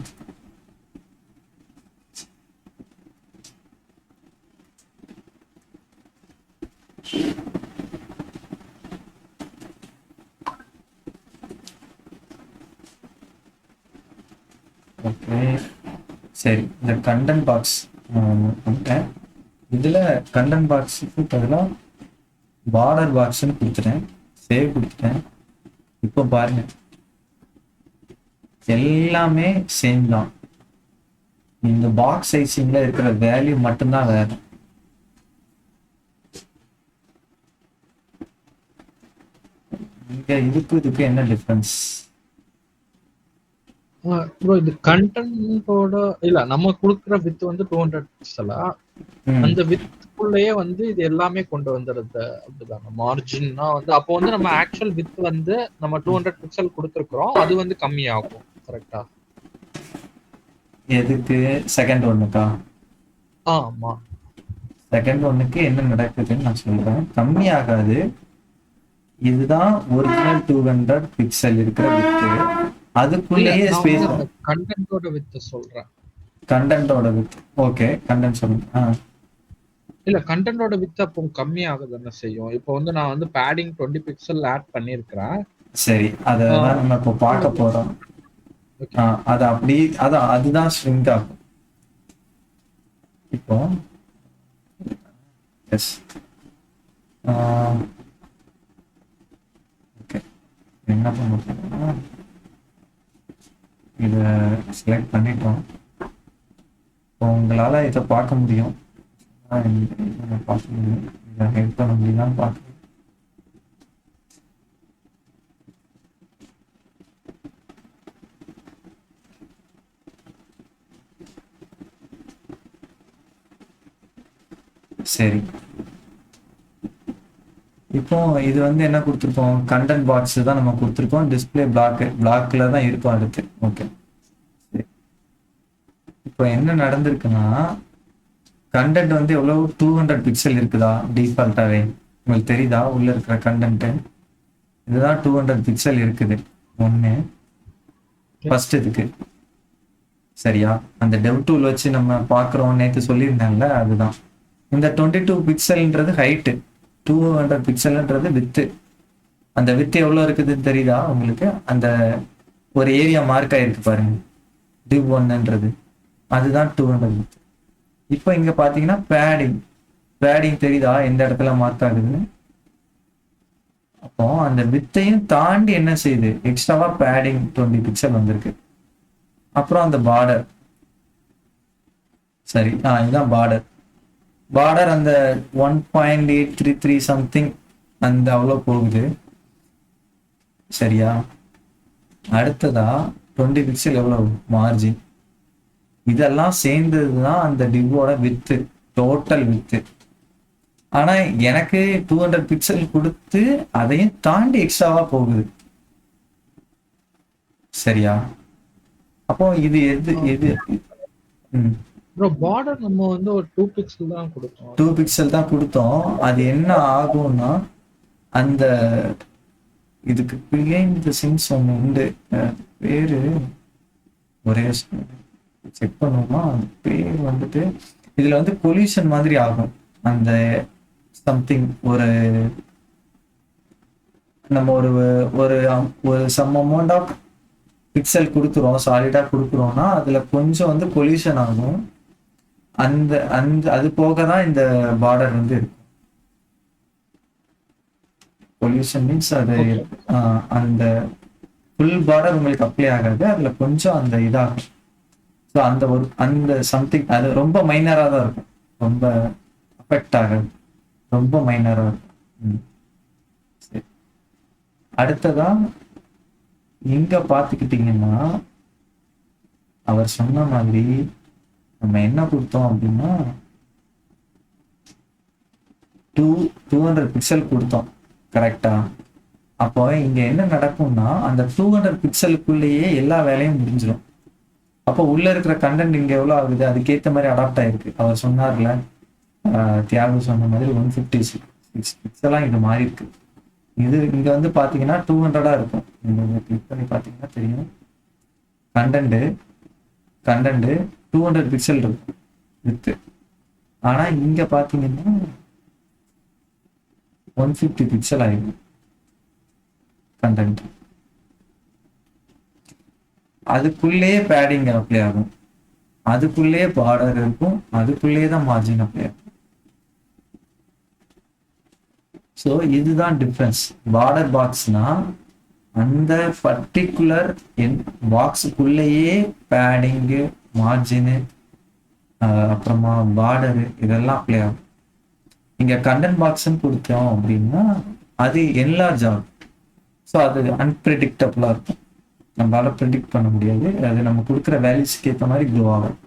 ஓகே, சரி, இந்த கண்டென்ட் பாக்ஸ் பண்ணிட்டேன். இதுல கண்டென்ட் பாக்ஸுக்கு பதிலாக பார்டர் பாக்ஸ்ன்னு கொடுத்துட்டேன், சேவ் கொடுத்துட்டேன். இப்போ பாருங்க, எல்லாமே சேம் தான். இந்த பாக்ஸ் சைசிங்ல இருக்கிற வேல்யூ மட்டும்தான் வேற. இங்க இதுக்கு என்ன டிஃபரன்ஸ்? ப்ரோ, இது கண்டென்ட்டோட இல்ல, நம்ம கொடுக்குற வித் வந்து 200 பிக்சலா, அந்த வித்துக்குள்ளேயே வந்து இது எல்லாமே கொண்டு வந்துருது. அப்படிதான் மார்ஜின்னா வந்து அப்போ வந்து நம்ம ஆக்சுவல் வித் வந்து நம்ம 200 பிக்சல் கொடுத்துருக்கோம், அது வந்து கம்மி ஆகும். கரெக்டா? எதுக்கு? செகண்ட் ஒன்னுக்கா? ஆமா, செகண்ட் ஒன்னுக்கு என்ன நடக்குதுன்னு நான் சொல்றேன். கம்மி ஆகாது. இதுதான் ஒரிஜினல் 200 பிக்சல் இருக்கிற வித்து. அதுக்குள்ளேயே ஸ்பேஸ். கண்டென்ட்டோட வித் சொல்றேன். கண்டென்ட்டோட வித். ஓகே, கண்டென்ட் சொல்லுங்க. இல்ல, கண்டென்ட்டோட வித் அப்போ கம்மி ஆகுது என்ன செய்யும்? இப்போ வந்து நான் வந்து பேடிங் 20 பிக்சல் ஆட் பண்ணிருக்கேன். சரி, அதான் நம்ம இப்போ பார்க்க போறோம். அது அப்படி அதுதான் ஸ்ட்ரிங் ஆகும். இப்போ எஸ், ஓகே, என்ன பண்ண போறோம்னா இதை செலக்ட் பண்ணிட்டோம். இப்போ உங்களால் இதை பார்க்க முடியும், பார்க்க முடியும். இதை ஹெல்ப் பண்ண முடியுதான்னு பார்க்க. சரி, இப்போ இது வந்து என்ன கொடுத்துருக்கோம், கண்டென்ட் பாக்ஸ் தான் நம்ம கொடுத்துருக்கோம். டிஸ்பிளே பிளாக்ல தான் இருக்கும் அடுத்து. ஓகே, இப்போ என்ன நடந்திருக்குன்னா, கண்டென்ட் வந்து எவ்வளவு 200 பிக்சல் இருக்குதா டிஃபால்ட்டாவே? உங்களுக்கு தெரியுதா உள்ள இருக்கிற கண்டென்ட்? இதுதான் 200 பிக்சல் இருக்குது ஒன்று ஃபர்ஸ்ட் இதுக்கு. சரியா, அந்த டெவ் டூல் வச்சு நம்ம பார்க்குறோம், நேற்று சொல்லியிருந்தேன்ல, அதுதான். இந்த 22 பிக்சல்ன்றது ஹைட்டு, 200 பிக்சல்ன்றது வித்து. அந்த வித்து எவ்வளோ இருக்குதுன்னு தெரியுதா உங்களுக்கு? அந்த ஒரு ஏரியா மார்க் ஆயிருக்கு பாருங்க, div 1ன்றது, அதுதான் 200 வித்து. இப்போ இங்க பாத்தீங்கன்னா பேடிங் தெரியுதா எந்த இடத்துல மார்க் ஆகுதுன்னு? அப்போ அந்த வித்தையும் தாண்டி என்ன செய்யுது, எக்ஸ்ட்ராவா பேடிங் 20 பிக்சல் வந்திருக்கு. அப்புறம் அந்த பார்டர், சரி, இதுதான் பார்டர் அந்த 1.833 சம்திங் அந்த அவ்வளோ போகுது. சரியா, அடுத்ததா 20 பிக்சல் எவ்வளவு மார்ஜின், இதெல்லாம் சேர்ந்ததுதான் அந்த டிவோட வித்து, டோட்டல் வித்து. ஆனா எனக்கு 200 பிக்சல் கொடுத்து அதையும் தாண்டி எக்ஸ்ட்ராவா போகுது. சரியா, அப்போ இது எது ப்ரோ, பார்டர் நம்ம வந்து ஒரு 2 பிக்சல் தான் கொடுத்தோம். 2 பிக்சல் தான் கொடுத்தோம். அது என்ன ஆகும்னா, அந்த இதுக்கு பிஹைண்ட் தி சீன்ஸ் ஒன்று உண்டு, பேரு ஒரே செக் பண்ணுவோமா, பேர் வந்துட்டு இதுல வந்து கொலிஷன் மாதிரி ஆகும். அந்த சம்திங் ஒரு நம்ம ஒரு ஒரு ஒரு சம் அமௌண்ட் ஆஃப் பிக்சல் கொடுக்குறோம், சாலிடா கொடுக்குறோம்னா அதுல கொஞ்சம் வந்து கொலிஷன் ஆகும். அந்த அந்த அது போக தான் இந்த பார்டர் வந்து இருக்கும். பொல்யூஷன் மீன்ஸ் அது அந்த ஃபுல் பார்டர் உங்களுக்கு அப்ளை ஆகாது, அதுல கொஞ்சம் அந்த இதாகும். ஸோ அந்த ஒரு அந்த சம்திங் அது ரொம்ப மைனரா தான் இருக்கும், ரொம்ப அஃபெக்ட் ஆகாது, ரொம்ப மைனரா இருக்கும். சரி, அடுத்ததா இங்க பாத்துக்கிட்டீங்கன்னா அவர் சொன்ன மாதிரி நம்ம என்ன கொடுத்தோம் அப்படின்னா 200 பிக்சல் கொடுத்தோம் கரெக்டா. அப்போ இங்க என்ன நடக்கும்னா அந்த 200 பிக்சலுக்குள்ளேயே எல்லா வேலையும் முடிஞ்சிடும். அப்போ உள்ள இருக்கிற கண்டென்ட் இங்க எவ்வளவு ஆகுது, அதுக்கேற்ற மாதிரி அடாப்ட் ஆயிருக்கு. அவர் சொன்னார்ல, தியாகு சொன்ன மாதிரி 156 பிக்சலாம் இது மாறி இருக்கு. இது இங்க வந்து பாத்தீங்கன்னா 200 இருக்கும். நீங்க கிளிக் பண்ணி பாத்தீங்கன்னா தெரியும், கண்டென்ட் 200 பிக்சல் இருக்கும் வித்து. ஆனா இங்க பாத்தீங்கன்னா 150 பிக்சல் ஆயிடும் கண்டென்ட். அதுக்குள்ளேயே பேடிங் அப்ளை ஆகும், அதுக்குள்ளேயே பார்டர் இருக்கும், அதுக்குள்ளேயே தான் மார்ஜின் அப்ளை ஆகும். ஸோ இதுதான் டிஃப்ரென்ஸ். பார்டர் பாக்ஸ்னா அந்த பர்டிகுலர் பாக்ஸுக்குள்ளேயே பேடிங்கு, மார்ஜினு, அப்புறமா பார்டரு இதெல்லாம் அப்ளை ஆகும். இங்க கண்டென்ட் பாக்ஸ்ன்னு கொடுத்தோம் அப்படின்னா அது என்லார்ஜ் ஆகும். ஸோ அது அன்பிரிடிக்டபிளா இருக்கும், நம்மளால ப்ரிடிக்ட் பண்ண முடியாது. அது நம்ம கொடுக்குற வேல்யூஸ்க்கு ஏற்ற மாதிரி க்ரோ ஆகும்.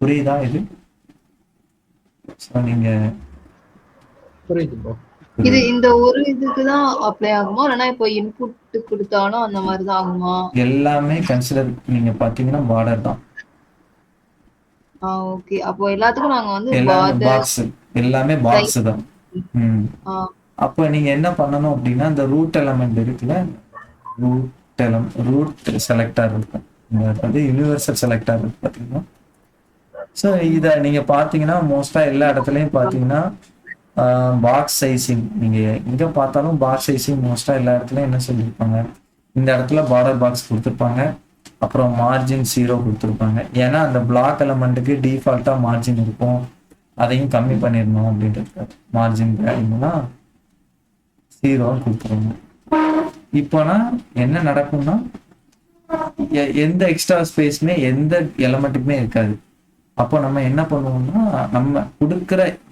புரியுதா இது? ஸோ நீங்க புரியுது ப்ரோ. இது இந்த ஒரு இதுக்கு தான் அப்ளை ஆகுமா, இல்லைன்னா இப்போ இன்புட் கொடுத்தாலும் அந்த மாதிரி தான் ஆகுமா? எல்லாமே கன்சிடர் நீங்க பாத்தீங்கன்னா பார்டர் தான். ஓகே, அப்போ எல்லாத்துக்கும் நாங்க வந்து எல்லாமே பாக்ஸ் தான். அப்போ நீங்க என்ன பண்ணணும் அப்படின்னா இந்த ரூட் எலமெண்ட் இருக்குல்ல, ரூட் செலக்டர் இருக்கும், அதாவது யூனிவர்சல் செலக்டர் இருக்கு பாத்தீங்கன்னா. ஸோ இதை நீங்க பாத்தீங்கன்னா மோஸ்டா எல்லா இடத்துலயும் பாத்தீங்கன்னா பாக்ஸ் சைசிங், நீங்க எங்க பார்த்தாலும் பாக்ஸ் சைசிங் மோஸ்டா எல்லா இடத்துலயும் என்ன சொல்லியிருப்பாங்க, இந்த இடத்துல பார்டர் பாக்ஸ் கொடுத்துருப்பாங்க, அப்புறம் மார்ஜின் 0 கொடுத்துருப்பாங்க. ஏன்னா அந்த பிளாக் எலமெண்ட்டுக்கு டிஃபால்ட்டா மார்ஜின் இருக்கும், அதையும் கம்மி பண்ணிடணும் அப்படின்ட்டு மார்ஜின் வேல்யூனா 0 கொடுத்துருவாங்க. இப்போனா என்ன நடக்கும்னா எந்த எக்ஸ்ட்ரா ஸ்பேஸ்மே எந்த எலமெண்ட்டுக்குமே இருக்காது. அப்போ நம்ம என்ன பண்ணுவோம்னா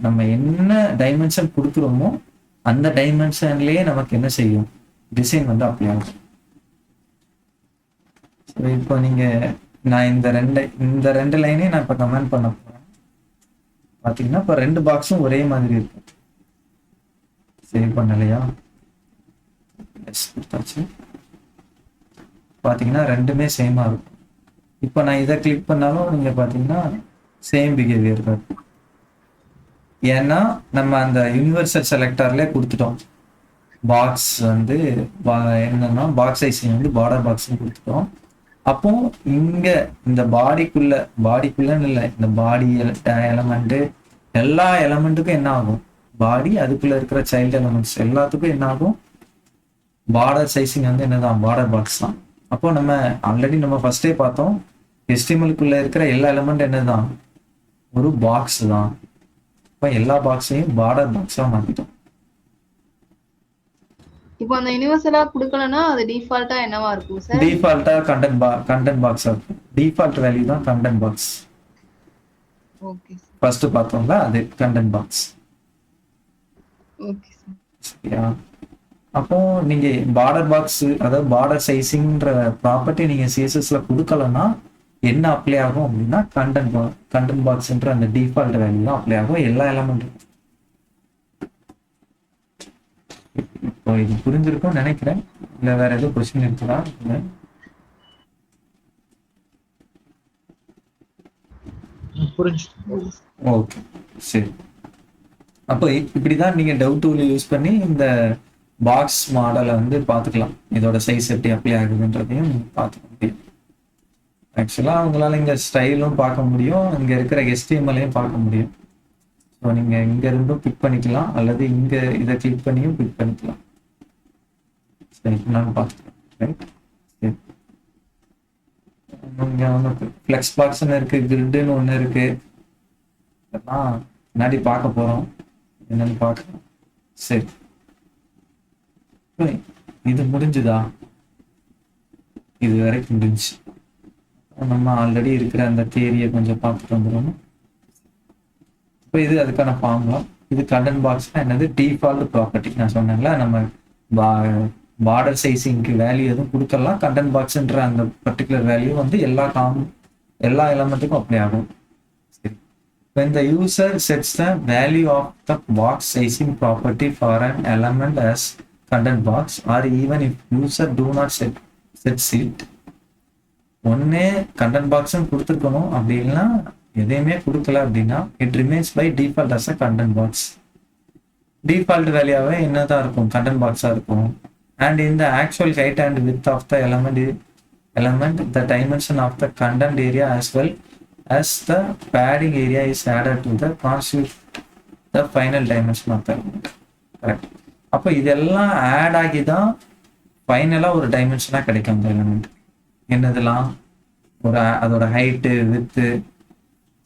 நம்ம என்ன டைமென்ஷன் கொடுக்குறோமோ அந்த டைமென்ஷன்லயே நமக்கு என்ன செய்யும், டிசைன் வந்து அப்ளை ஆகும். இப்போ நான் இந்த ரெண்டு லைனையும் நான் இப்போ கமெண்ட் பண்ண போறேன். பாத்தீங்கன்னா இப்போ 2 பாக்ஸும் ஒரே மாதிரி இருக்கும். சேவ் பண்ணலையா? கொடுத்தாச்சு. பாத்தீங்கன்னா ரெண்டுமே சேமா இருக்கும். இப்போ நான் இதை கிளிக் பண்ணாலும் நீங்க பாத்தீங்கன்னா சேம் பிஹேவியர் தான். ஏன்னா நம்ம அந்த யூனிவர்சல் செலக்டர்ல கொடுத்துட்டோம். பாக்ஸ் வந்து என்னன்னா பாக்ஸ் சைஸிங் வந்து பார்டர் பாக்ஸ் கொடுத்துட்டோம். அப்போ இங்க இந்த பாடிக்குள்ளன்னு இல்லை, இந்த பாடி எலமெண்ட் எல்லா எலமெண்ட்டுக்கும் என்ன ஆகும், பாடி அதுக்குள்ள இருக்கிற சைல்டு எலமெண்ட்ஸ் எல்லாத்துக்கும் என்ன ஆகும், பார்டர் சைஸிங் வந்து என்னதான் பார்டர் பாக்ஸ் தான். அப்போ நம்ம ஆல்ரெடி நம்ம ஃபர்ஸ்டே பார்த்தோம், HTML-க்குள்ள இருக்கிற எல்லா எலமெண்ட் என்னதான் ஒரு பாக்ஸ் தான். இப்போ எல்லா பாக்ஸையும் பார்டர் பாக்ஸா மாத்திட்டோம். இப்போ அந்த யூனிவர்சலா கொடுக்கலனா அது டிஃபால்ட்டா என்னவா இருக்கும் சார்? டிஃபால்ட்டா கண்டென்ட் பாக்ஸா இருக்கும். டிஃபால்ட் வேல்யூ தான் content box. Okay sir. First பார்த்தோம்ல அது கண்டென்ட் பாக்ஸ். Okay sir. சரியா? அப்போ நீங்க பார்டர் பாக்ஸ், அதாவது பார்டர் சைசிங்ன்ற ப்ராப்பர்ட்டி நீங்க CSS-ல கொடுக்கலன்னா என்ன அப்ளை ஆகும் அப்படின்னா கண்டென்ட் பாக்ஸ்ன்ற அந்த டிஃபால்ட் வேல்யூ தான் அப்ளை ஆகும் எல்லா எலமெண்ட்டும். இப்போ இது புரிஞ்சிருக்கும் நினைக்கிறேன். இல்ல வேற ஏதோ கொஸ்டின் இருக்குதா? புரிஞ்சு. ஓகே சரி. அப்போ இப்படிதான் நீங்க டவுட் டூல் யூஸ் பண்ணி இந்த பாக்ஸ் மாடலை வந்து பார்த்துக்கலாம், இதோட சைஸ் எப்படி அப்ளை ஆகுதுன்றதையும் நீங்க பார்த்துக்க முடியும். ஆக்சுவலா அவங்களால இங்க ஸ்டைலும் பார்க்க முடியும், இங்க இருக்கிற HTML-ஐயும் பார்க்க முடியும். ஸோ நீங்க இங்க இருந்தும் பிக் பண்ணிக்கலாம், அல்லது இங்க இதை கிளிக் பண்ணியும் பிக் பண்ணிக்கலாம். சரி, நான் பார்த்துக்கலாம். ரைட், சரி. இங்க ஒன்று ஃப்ளெக்ஸ் பாக்ஸ்ன்னு இருக்கு, கிரிட்னு ஒன்று இருக்கு. இதெல்லாம் முன்னாடி பார்க்க போறோம், என்னன்னு பார்க்கலாம். சரி, இது முடிஞ்சுதா? இது வரைக்கும் முடிஞ்சு. நம்ம ஆல்ரெடி இருக்கிற அந்த தியரியை கொஞ்சம் பார்த்துட்டு வந்துடும். இப்போ இது அதுக்கான ஃபார்முலா. இது கண்டென்ட் பாக்ஸ்னா என்னது? Default property. நான் சொன்னேன்ல, நம்ம பார்டர் சைஸிங்க்கு வேல்யூ எதுவும் கொடுக்கலாம். கண்டென்ட் பாக்ஸ்ன்ற அந்த பர்டிகுலர் வேல்யூ வந்து எல்லா எலமெண்ட்டுக்கும் அப்ளை ஆகும். சரி, when the user sets the value of the box sizing property for an element as content box, or even if user do not sets it, ஒன்னே கண்டென்ட் பாக்ஸும் கொடுத்துருக்கணும், அப்படி இல்லைன்னா எதையுமே கொடுக்கல அப்படின்னா it remains by default as a content box. Default வேல்யூவே என்னதான் இருக்கும்? கண்டென்ட் பாக்ஸா இருக்கும். And in the actual height and width of the element the dimension of the content area as well as the padding area is added to the constitute the final dimension of the element. Correct. அப்போ இதெல்லாம் ஆட் ஆகி தான் ஃபைனலாக ஒரு டைமென்ஷனாக கிடைக்கும் அந்த எலிமெண்ட். என்னதெல்லாம்? அதோட ஹைட்டு, வித்து,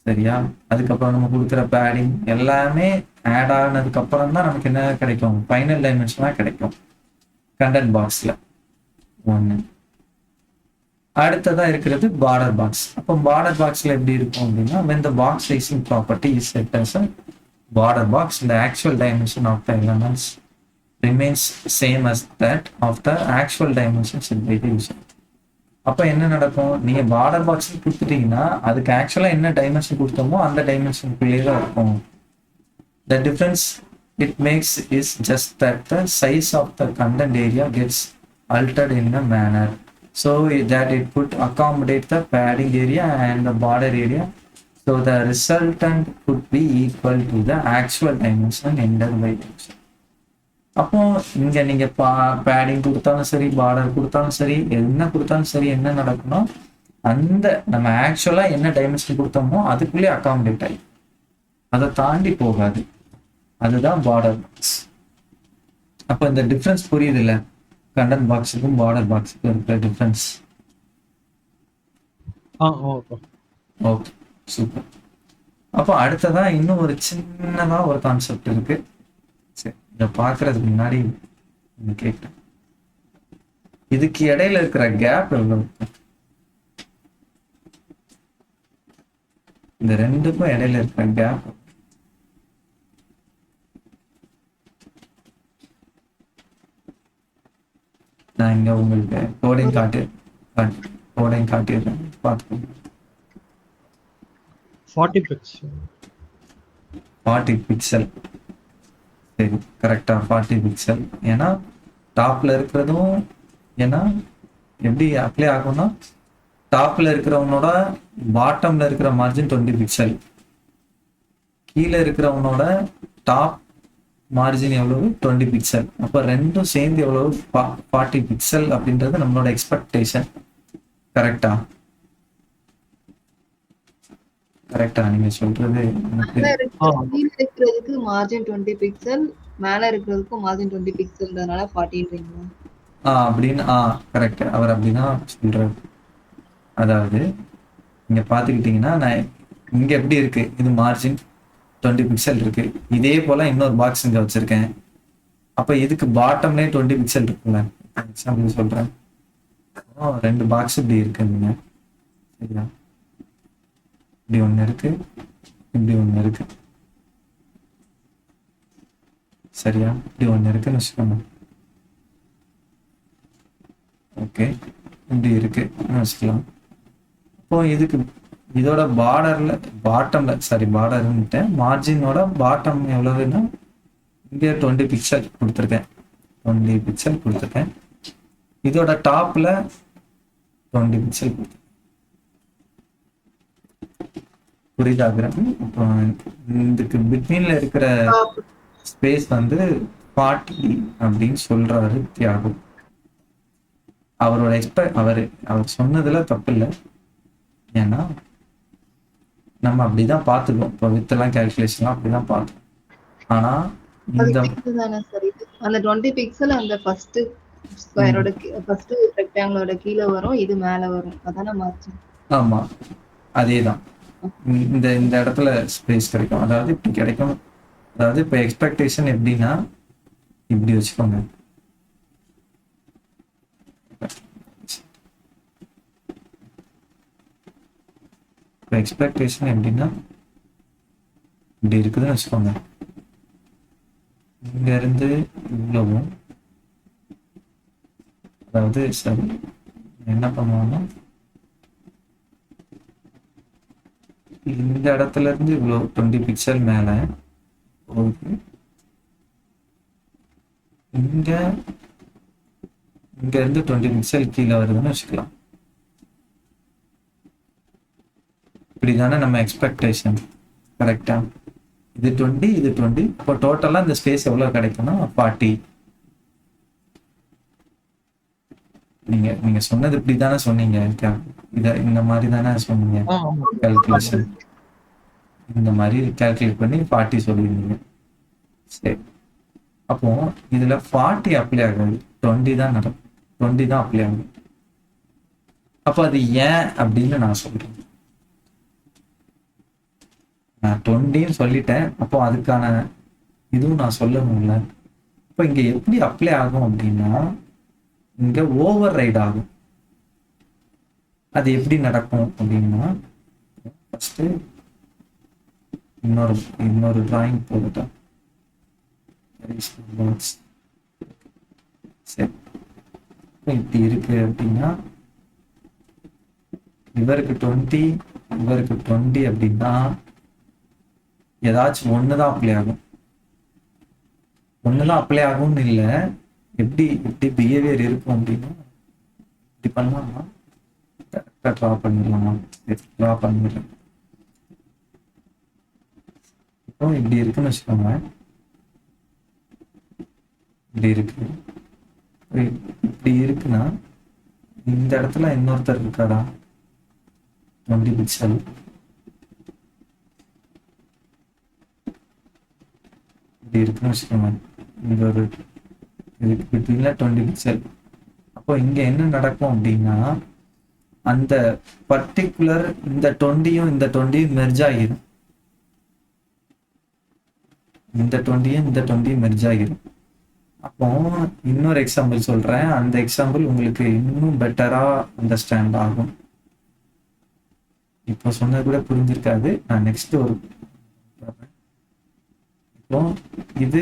சரியா? அதுக்கப்புறம் நம்ம கொடுக்குற பேடிங் எல்லாமே ஆட் ஆனதுக்கு அப்புறம் தான் நமக்கு என்ன கிடைக்கும்? ஃபைனல் டைமென்ஷனாக கிடைக்கும் கண்டென்ட் பாக்ஸ்ல. ஒன்று. அடுத்ததா இருக்கிறது பார்டர் பாக்ஸ். அப்போ பார்டர் பாக்ஸ்ல எப்படி இருக்கும் அப்படின்னா, when the box sizing property is set as a border box, the actual dimension of the elements remains same as that of the actual dimension set by the user. அப்போ என்ன நடக்கும்? நீங்க பார்டர் பாக்ஸ் கொடுத்துட்டீங்கன்னா அதுக்கு ஆக்சுவலா என்ன டைமென்ஷன் கொடுத்தோமோ அந்த டைமென்ஷனுக்குள்ளேயே தான் இருக்கும். The difference it makes is just that the size of the content area gets altered in a manner so that it could accommodate the padding area and the border area, so the resultant could be equal to the actual dimension entered by the user. அப்போ இங்க நீங்க பேடிங் கொடுத்தாலும் சரி, பார்டர் கொடுத்தாலும் சரி, என்ன கொடுத்தாலும் சரி, என்ன நடக்கும்னா அந்த நம்ம ஆக்சுவலா என்ன டைமென்ஷன் கொடுத்தோமோ அதுக்குள்ளே அகாமடேட் ஆகி அதை தாண்டி போகாது. அதுதான் பார்டர் பாக்ஸ். அப்போ இந்த டிஃபரன்ஸ் புரியுது இல்ல? கண்டென்ட் பாக்ஸுக்கும் பார்டர் பாக்ஸுக்கும் இருக்கிற டிஃபரன்ஸ். Okay, super. அப்போ அடுத்ததான் இன்னும் ஒரு சின்னதா ஒரு கான்செப்ட் இருக்கு. சரி, இதை பார்க்கறதுக்கு முன்னாடி கேட்டேன், இதுக்கு இடையில இருக்கிற கேப் எவ்வளவு? இந்த ரெண்டுக்கும் இடையில இருக்கிற கேப் நான் இங்க உங்களுக்கு கோடையும் காட்டிடுறேன், பார்த்துக்கோங்க. 40 பிக்சல். சரி, கரெக்டா 40 பிக்சல். ஏன்னா டாப்ல இருக்கிறதும் ஏன்னா எப்படி அப்ளை ஆகும்னா, டாப்ல இருக்கிறவனோட பாட்டம்ல இருக்கிற மார்ஜின் 20 பிக்சல், கீழே இருக்கிறவனோட டாப் மார்ஜின் எவ்வளவு? 20 பிக்சல். அப்போ ரெண்டும் சேர்ந்து எவ்வளவு? 40 பிக்சல் அப்படின்றது நம்மளோட எக்ஸ்பெக்டேஷன். கரெக்டா? கரெக்டா நீங்க சொல்றது? கீழ இருக்கிறதுக்கு மார்ஜின் 20 பிக்சல், மேல இருக்கிறதுக்கு மார்ஜின் 20 பிக்சல்ன்றதுனால 40ன்றீங்களா? அப்படின்னு கரெக்ட். அவர் அப்படிதான் சொல்றாரு. அதாவது இங்க பாத்துக்கிட்டீங்கன்னா, நான் இங்க எப்படி இருக்கு, இது மார்ஜின் 20 பிக்சல் இருக்கு. இதே போல இன்னொரு பாக்ஸ் இங்க வச்சிருக்கேன். அப்ப இதுக்கு பாட்டம்லயே 20 பிக்சல் இருக்குல்ல. எக்ஸாம்பிள் சொல்றேன், 2 பாக்ஸ் இப்படி இருக்குங்க. சரியா? இப்படி ஒண்ணு இருக்கு, இப்படி ஒண்ணு இருக்கு. சரியா? இப்படி ஒண்ணு இருக்குன்னு வச்சுக்கோங்க. ஓகே, இப்படி இருக்கு வச்சுக்கலாம். இப்போ இதுக்கு இதோட பார்டர்ன்னுட்டு மார்ஜினோட பாட்டம் எவ்வளவுன்னா, இங்கே 20 பிக்சல் கொடுத்துருக்கேன். 20 பிக்சல் கொடுத்துருக்கேன். இதோட டாப்ல 20 பிக்சல் கொடுத்துருக்கேன். புரியுதாகிறேன்? அப்புறம் இதுக்கு பிட்வீன்ல இருக்கிற ஸ்பேஸ் வந்து 40 அப்படின்னு சொல்றாரு தியாகு. அவரோட அவர் சொன்னதுல தப்பு இல்லை. ஏன்னா நம்ம அப்படிதான் பார்த்துக்கோம். இப்போ வித்தெல்லாம் கேல்குலேஷன்லாம் அப்படிதான் பார்த்தோம். ஆனா அது இந்த பிக்சல் தானே சார் இது. அந்த 20 பிக்சல் அந்த ஃபர்ஸ்ட் ஸ்கொயரோட ஃபர்ஸ்ட் ரெக்டாங்கிளோட கீழே வரும், இது மேல வரும். அதானே மார்ஜின். ஆமா அதேதான். இந்த இந்த இடத்துல ஸ்பேஸ் கிடைக்கும், அதாவது இப்படி கிடைக்கும். அதாவது இப்போ எக்ஸ்பெக்டேஷன் எப்படின்னா இப்படி வச்சுக்கோங்க. இப்போ எக்ஸ்பெக்டேஷன் எப்படின்னா இப்படி இருக்குதுன்னு வச்சுக்கோங்க. இங்க இருந்து இவ்வளவும், அதாவது சரி என்ன பண்ணுவோம்னா இந்த இடத்துல இருந்து இவ்வளோ 20 பிக்சல் மேல போகுது. இங்க இங்க இருந்து 20 பிக்சல் கீழே வருதுன்னு வச்சுக்கலாம். இப்படிதானே நம்ம எக்ஸ்பெக்டேஷன், கரெக்டா? இது 20, இது 20. இப்போ டோட்டலா இந்த ஸ்பேஸ் எவ்வளவு கிடைக்கும்னா 40. நீங்க சொன்னது இப்படி தானே சொன்னீங்க. இத இந்த மாதிரி தானே சொன்னீங்க. கால்குலேஷன் இந்த மாதிரி கால்குலேட் பண்ணி 40 சொல்லியிருந்தீங்க. சரி, அப்போ இதுல 40 அப்ளை ஆகாது, 20 தான் நடக்கும். 20 தான் அப்ளை ஆகும். அப்போ அது ஏன் அப்படின்னு நான் சொல்றேன். நான் 20 சொல்லிட்டேன், அப்போ அதுக்கான இதுவும் நான் சொல்லணும்ல. இப்போ இங்க எப்படி அப்ளை ஆகும் அப்படின்னா இங்க ஓவர் ரைட் ஆகும். அது எப்படி நடக்கும் அப்படின்னா ஃபர்ஸ்ட் இன்னொரு டிராயிங் போட்டுட்டா. சரி, இப்படி இருக்கு அப்படின்னா இவருக்கு 20 இவருக்கு 20 அப்படின்னா ஏதாச்சும் ஒண்ணுதான் அப்ளை ஆகும். ஒண்ணுதான் அப்ளை ஆகும்னு இல்லை, எப்படி பிஹேவியர் இருக்கும் அப்படின்னா இப்படி பண்ணலாமா, கரெக்டாக ட்ரா பண்ணிடலாமா, ட்ரா பண்ணிடுறேன். இப்போ இப்படி இருக்குன்னு வச்சுக்கோங்க. இப்படி இருக்கு, இப்படி இருக்குன்னா இந்த இடத்துல இன்னொருத்தர் இருக்காரா 20 பிக்சல். இப்படி இருக்குன்னு வச்சுக்கோங்க. இங்க ஒரு இதுக்கு பிட்வீன்ல 20 பிக்சல். அப்போ இங்க என்ன நடக்கும் அப்படின்னா அந்த பர்டிகுலர் இந்த 20யும் இந்த 20யும் மெர்ஜ் ஆகிடும். இந்த 20யும் இந்த 20யும் மெர்ஜ் ஆகிடும். அப்போ இன்னொரு எக்ஸாம்பிள் சொல்றேன், அந்த எக்ஸாம்பிள் உங்களுக்கு இன்னும் பெட்டரா அண்டர்ஸ்டாண்ட் ஆகும். இப்போ சொன்னது கூட புரிஞ்சிருக்காது, நான் நெக்ஸ்ட் ஒரு இப்போ இது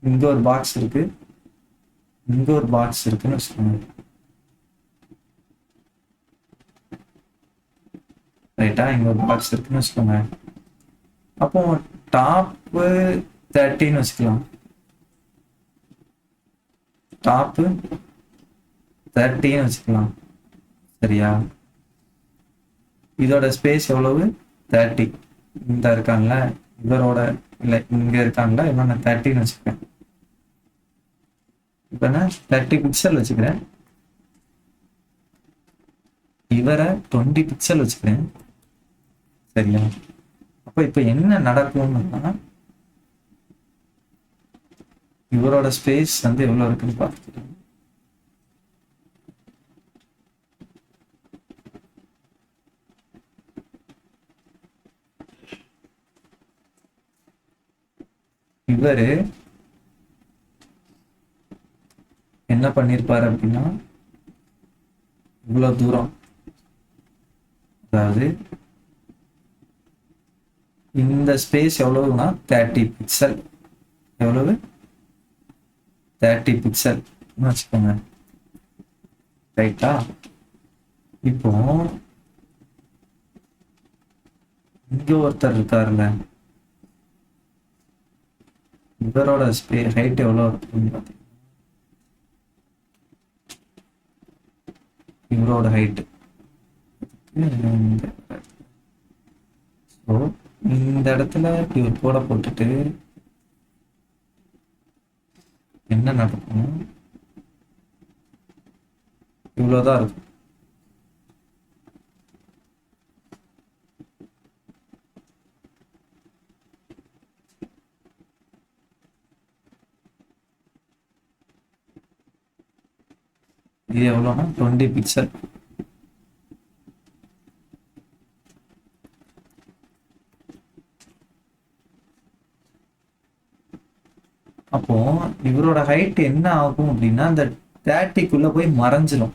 இங்க ஒரு பாக்ஸ் இருக்கு, இங்க ஒரு பாக்ஸ் இருக்குன்னு வச்சுக்கோங்க. ரைட்டா, இங்க ஒரு பாக்ஸ் இருக்குன்னு வச்சுக்கோங்க. அப்போ டாப் 30ன்னு வச்சுக்கலாம். டாப் 30ன்னு வச்சுக்கலாம். சரியா? இதோட ஸ்பேஸ் எவ்வளவு? 30. இந்த இருக்கான்ல இவரோட, இல்லை இங்க இருக்கான்ல இவன், நான் 30ன்னு வச்சுக்கிறேன். இப்ப நான் 30 பிக்சல் வச்சுக்கிறேன். இவரை 20 பிக்சல் வச்சுக்கிறேன். சரியா? அப்ப இப்ப என்ன நடக்கும்னா இவரோட ஸ்பேஸ் வந்து எவ்வளவு இருக்குன்னு பார்த்துக்கிறேன். இவரு என்ன பண்ணிருப்பாரு அப்படின்னா இவ்வளவு தூரம், அதாவது இந்த ஸ்பேஸ் எவ்வளவுனா 30 பிக்சல். எவ்வளவு? 30 பிக்சல் வச்சுக்கோங்க. ரைட்டா? இப்போ இங்க ஒருத்தர் இருக்காருல்ல, இவரோட ஹைட் எவ்வளவு இருக்குன்னு பார்த்தீங்கன்னா இவரோட ஹைட் இந்த இடத்துல இவர் கோடை போட்டுட்டு என்ன நடக்கும், இவ்வளவுதான் இருக்கும். இது எவ்வளோனா 20 பிக்சல். அப்போ இவரோட ஹைட் என்ன ஆகும் அப்படின்னா அந்த 30க்குள்ள போய் மறைஞ்சிரும்,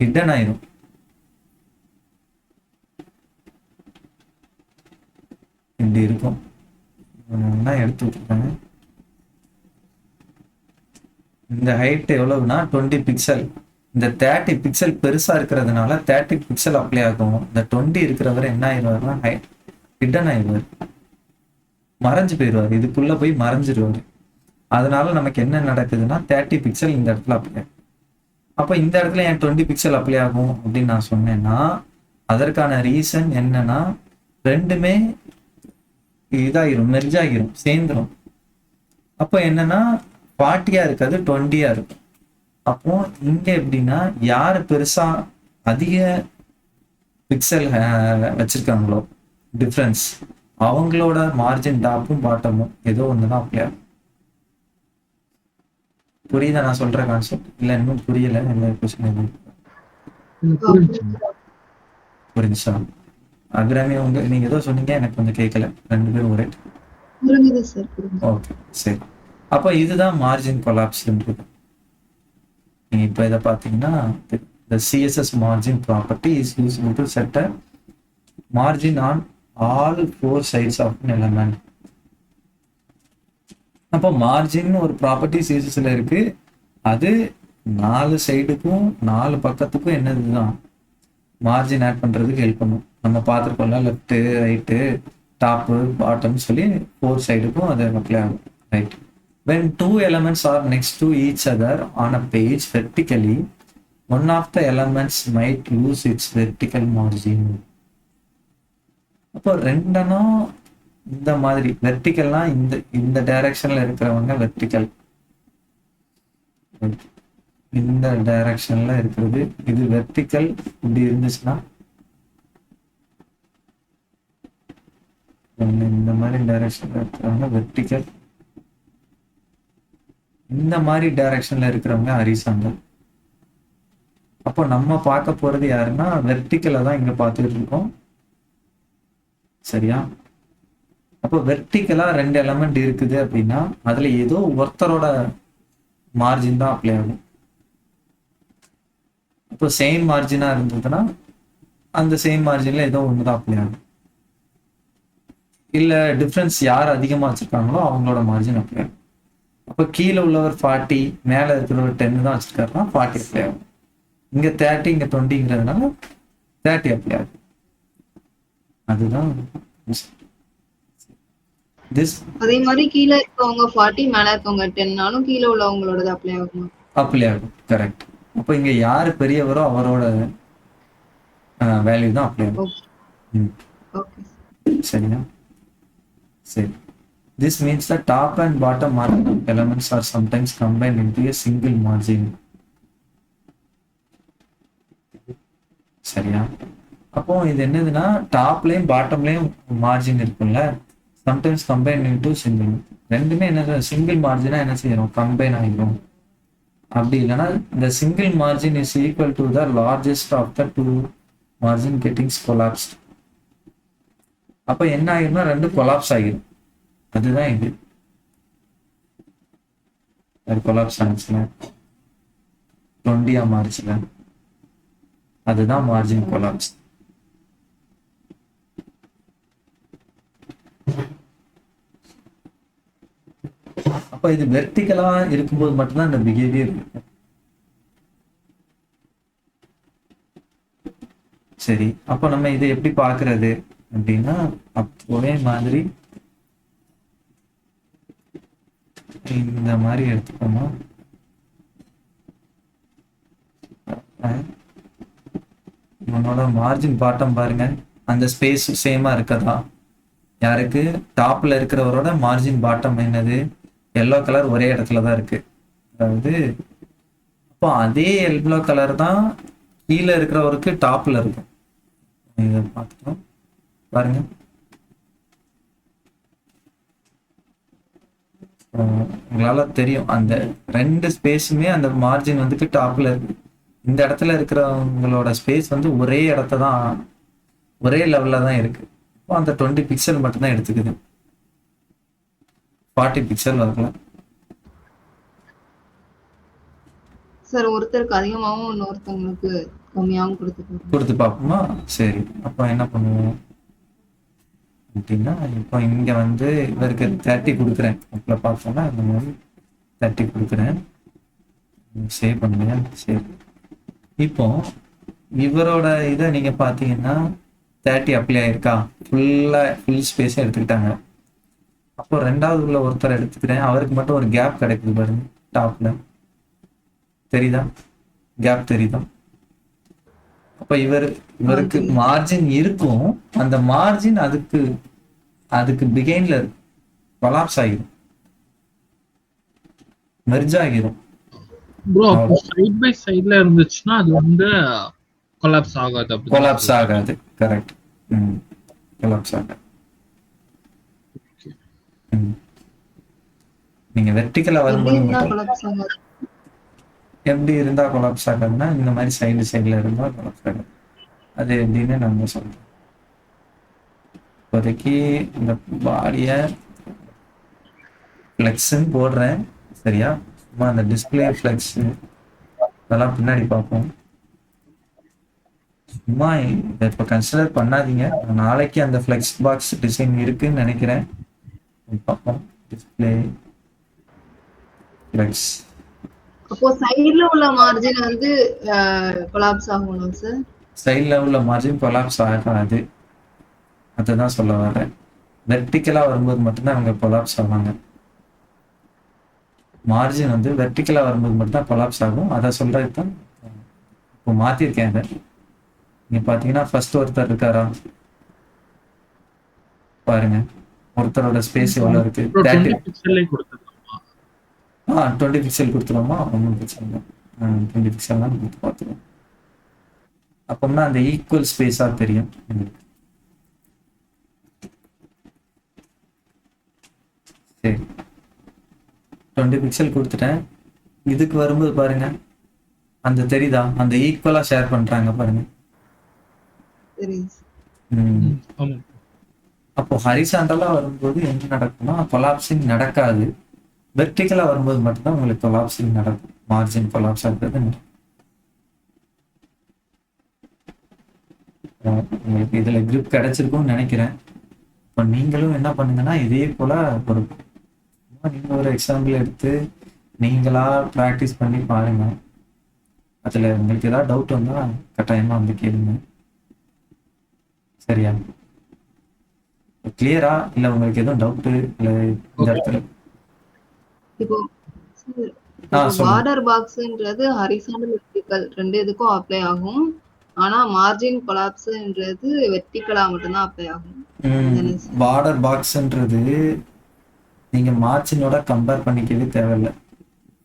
ஹிடன் ஆயிரும். இப்படி இருக்கும். என்ன எடுத்து விட்டுருக்காங்க. இந்த ஹைட் எவ்வளவுனா 20 பிக்சல். இந்த 30 பிக்சல் பெருசா இருக்கிறதுனால 30 பிக்சல் அப்ளை ஆகும். இந்த 20 இருக்கிறவர் என்ன ஆயிடுவாருன்னா ஹிடன் ஆயிடுவார், மறைஞ்சு போயிடுவார், இதுக்குள்ள போய் மறைஞ்சிருவாரு. அதனால நமக்கு என்ன நடக்குதுன்னா 30 பிக்சல் இந்த இடத்துல அப்ளை ஆகும். அப்போ இந்த இடத்துல ஏன் 20 பிக்சல் அப்ளை ஆகும் அப்படின்னு நான் சொன்னேன்னா அதற்கான ரீசன் என்னன்னா ரெண்டுமே இதாகிரும், மெர்ஜ் ஆகிரும், சேர்ந்துரும். அப்போ என்னன்னா 40 இருக்காது, 20 இருக்கும். அப்போ இங்க எப்படின்னா யாரு பெருசா அதிக பிக்சல் வச்சிருக்காங்களோ டிஃப்ரென்ஸ், அவங்களோட மார்ஜின் டாப்பும் பாட்டமும் ஏதோ ஒண்ணுதான் அப்ளை ஆகும். புரியுதா நான் சொல்ற கான்செப்ட்? இல்ல இன்னும் புரியல. என்ன கொஸ்டின் புரிஞ்சுச்சா? அபிராமி நீங்க ஏதோ சொன்னீங்க, எனக்கு கொஞ்சம் கேட்கல. ரெண்டு பேரும் ஒரே. புரியுது சார், புரியுது. ஓகே சரி. அப்போ இதுதான் மார்ஜின் கொலாப்ஸ். நீங்க இப்போ இதை பார்த்தீங்கன்னா the CSS margin property is useful to set a margin on all 4 sides of an element. அப்போ மார்ஜின் ஒரு ப்ராப்பர்ட்டி சிஎஸ்எஸ்ல இருக்கு. அது 4 சைடுக்கும் 4 பக்கத்துக்கும் என்னதுதான் மார்ஜின் ஆட் பண்றதுக்கு ஹெல்ப் பண்ணும். நம்ம பார்த்துருக்கோம்ல, லெஃப்ட் ரைட்டு டாப்பு பாட்டம் சொல்லி 4 சைடுக்கும் அது அப்ளை ஆகும். Right. When 2 elements are next to each other on a page vertically, one of the elements might lose its vertical margin. அப்போ ரெண்டனும் இந்த மாதிரி வெர்டிக்கல்னா இந்த டைரக்ஷன்ல இருக்கிறவங்க வெர்டிக்கல், இந்த டைரக்ஷன்ல இருக்கிறது இது வெர்டிக்கல். இப்படி இருந்துச்சுன்னா இந்த மாதிரி டைரக்ஷன்ல இருக்கிறவங்க வெர்டிக்கல், இந்த மாதிரி டைரக்ஷன்ல இருக்கிறவங்க ஹரிசாண்டல். அப்போ நம்ம பார்க்க போறது யாருன்னா வெர்டிக்கலை தான் இங்க பார்த்துட்டு இருக்கோம். சரியா? அப்போ வெர்டிக்கலா 2 எலமெண்ட் இருக்குது அப்படின்னா அதுல ஏதோ ஒருத்தரோட மார்ஜின் தான் அப்ளை ஆகும். இப்போ சேம் மார்ஜினா இருந்ததுன்னா அந்த சேம் மார்ஜின்ல ஏதோ ஒண்ணுதான் அப்ளை ஆகும். இல்ல டிஃபரன்ஸ் யார் அதிகமா வச்சிருக்காங்களோ அவங்களோட மார்ஜின் அப்ளை ஆகும். அப்போ கீழே உள்ளவர் 40, மேல இருக்கிறவர் 10 தான் வச்சிருக்காருன்னா 40 அப்ளை ஆகும். இங்க 30 இங்க 20ங்கிறதுனால 30 அப்ளை ஆகும். அதுதான் அதே மாதிரி கீழே இருக்கவங்க 40, மேல இருக்கவங்க 10னாலும் கீழே உள்ளவங்களோட அப்ளை ஆகும். அப்ளை ஆகும். கரெக்ட். அப்போ இங்க யாரு பெரியவரோ அவரோட வேல்யூ தான் அப்ளை ஆகும். சரியா? சரி. This means the top and bottom margin elements are sometimes combined into a single margin. சரியா? அப்போ இது என்னதுன்னா டாப்லயும் பாட்டம்லயும் மார்ஜின் இருக்கும்ல, சம்டைம்ஸ் கம்பைன் இன்டு சிங்கிள். ரெண்டுமே என்ன சிங்கிள் மார்ஜினா என்ன செய்யறோம், கம்பைன் ஆகிடும். அப்படி இல்லைன்னா the single margin is equal to the largest of the 2 margin getting collapsed. அப்ப என்ன ஆகிரும்னா 2 கொலாப்ஸ் ஆகிரும். அதுதான் இது கொலாப்ஸ் ஆனிச்சுல 20 மாறிச்சுல, அதுதான் மார்ஜின் கொலாப்ஸ். அப்ப இது வெர்டிகலா இருக்கும்போது மட்டும்தான் இந்த பிஹேவியர் இருக்கும். சரி, அப்ப நம்ம இதை எப்படி பாக்குறது அப்படின்னா ஒரே மாதிரி இந்த மாதிரி எடுத்துக்கோமா. உன்னோட மார்ஜின் பாட்டம் பாருங்க, அந்த ஸ்பேஸ் சேமா இருக்கதா? யாருக்கு டாப்ல இருக்கிறவரோட மார்ஜின் பாட்டம் என்னது, எல்லோ கலர் ஒரே இடத்துல தான் இருக்கு. அதாவது அப்போ அதே எல்லோ கலர் தான் கீழே இருக்கிறவருக்கு டாப்ல இருக்கும். இதை பார்த்துட்டோம் பாருங்க. உங்களால தெரியும் அந்த ரெண்டு ஸ்பேஸுமே அந்த மார்ஜின் வந்துட்டு டாப்ல இருக்கு. இந்த இடத்துல இருக்கிறவங்களோட ஸ்பேஸ் வந்து ஒரே இடத்த தான், ஒரே லெவல்ல தான் இருக்கு. இப்போ அந்த 20 பிக்சல் மட்டும்தான் எடுத்துக்குது, 40 பிக்சல் வரல. சார் ஒருத்தருக்கு அதிகமாகவும் இன்னொருத்தவங்களுக்கு கம்மியாகவும் கொடுத்துருக்காங்க. கொடுத்து பார்ப்போமா? சரி, அப்போ என்ன பண்ணுவோம் அப்படின்னா, இப்போ இங்க வந்து இவருக்கு 30 கொடுக்குறேன். அப்போ பார்த்தோம்னா இந்த மாதிரி 30 கொடுக்குறேன். சேவ் பண்ணுங்க. சரி, இப்போ இவரோட இதை நீங்க பார்த்தீங்கன்னா 30 அப்ளை ஆயிருக்கா, ஃபுல் ஸ்பேஸை எடுத்துக்கிட்டாங்க. அப்போ ரெண்டாவது உள்ள ஒருத்தர் எடுத்துக்கிறேன், அவருக்கு மட்டும் ஒரு கேப் கிடைக்குது பாருங்க டாப்ல, தெரியுதா? கேப் தெரியுதா? அப்ப இவருக்கு மார்ஜின் இருக்கும், அந்த மார்ஜின் அதுக்கு பிகைன்ல கொலாப்ஸ் ஆகிரும், மெர்ஜ் ஆகிரும். ப்ரோ சைடு பை சைடுல இருந்துச்சுன்னா அது வந்து கொலாப்ஸ் ஆகாது. அப்படி கொலாப்ஸ் ஆகாது. கரெக்ட். கொலாப்ஸ் ஆகாது. நீங்க வெர்டிகலா வரும்போது எப்படி இருந்தா கொலாப்ஸ் ஆகாதுன்னா, இந்த மாதிரி சைடுல இருந்தா கொலாப்ஸ் ஆகாது. அது எப்படின்னு நம்ம சொல்றோம். இப்போதைக்கு இந்த பாடிய ஃப்ளெக்ஸ்ன்னு போடுறேன், சரியா? சும்மா அந்த டிஸ்பிளே ஃப்ளெக்ஸ் அதெல்லாம் பின்னாடி பார்ப்போம். சும்மா இதை இப்போ கன்சிடர் பண்ணாதீங்க. நாளைக்கு அந்த ஃப்ளெக்ஸ் பாக்ஸ் டிசைன் இருக்குன்னு நினைக்கிறேன். பார்ப்போம். Display flex. அப்போ சைடுல உள்ள மார்ஜின் வந்து கொலாப்ஸ் ஆகணும் சார். சைடுல உள்ள மார்ஜின் கொலாப்ஸ் ஆகாது, அதுதான் சொல்ல வரேன். வெர்டிக்கலா வரும்போது மட்டும்தான் அவங்க கொலாப்ஸ் ஆவாங்க. மார்ஜின் வந்து வெர்டிக்கலா வரும்போது மட்டும்தான் கொலாப்ஸ் ஆகும். அதை சொல்றது தான் இப்போ மாத்திருக்கேன். அதை நீங்க பாத்தீங்கன்னா ஃபர்ஸ்ட் ஒருத்தர் இருக்காரா பாருங்க, ஒருத்தரோட ஸ்பேஸ் எவ்வளவு இருக்கு. 20 பிக்சல் கொடுத்துருவோமா? ஒன்றும் பிரச்சனை இல்லை. 20 பிக்சல் தான் கொடுத்து பார்த்துருவோம். அப்போம்னா அந்த ஈக்குவல் ஸ்பேஸா தெரியும். சரி, 20 பிக்சல் கொடுத்துட்டேன். இதுக்கு வரும்போது பாருங்க, அந்த தெரியுதா, அந்த ஈக்குவலா ஷேர் பண்றாங்க பாருங்க. அப்போ ஹரிசாண்டலா வரும்போது என்ன நடக்கும்னா கொலாப்சிங் நடக்காது. வெர்டிகலா வரும்போது மட்டும்தான் உங்களுக்கு கொலாப்சிங் நடக்கும், மார்ஜின் கொலாப்ஸ் ஆகுறது. உங்களுக்கு இதுல கிரிப் கிடைச்சிருக்கும்னு நினைக்கிறேன். இப்போ நீங்களும் என்ன பண்ணுங்கன்னா இதே போல நீங்க ஒரு எக்ஸாம்பிள் எடுத்து நீங்களா ப்ராக்டிஸ் பண்ணி பாருங்க. அதுல உங்களுக்கு ஏதாவது டவுட் வந்தா கட்டாயமா வந்து கேளுங்க, சரியா? கிளியரா? இல்ல உங்களுக்கு எதுவும் டவுட் இல்ல இந்த இடத்துல? இப்போ பார்டர் பாக்ஸ்ன்றது ஹரிசாண்டல் வெர்டிகல் ரெண்டு இதுக்கும் அப்ளை ஆகும். ஆனா மார்ஜின் கொலாப்ஸ்ன்றது வெர்டிகலா மட்டும்தான் அப்ளை ஆகும். பார்டர் பாக்ஸ்ன்றது நீங்க மார்ஜினோட கம்பேர் பண்ணிக்கவே தேவையில்லை.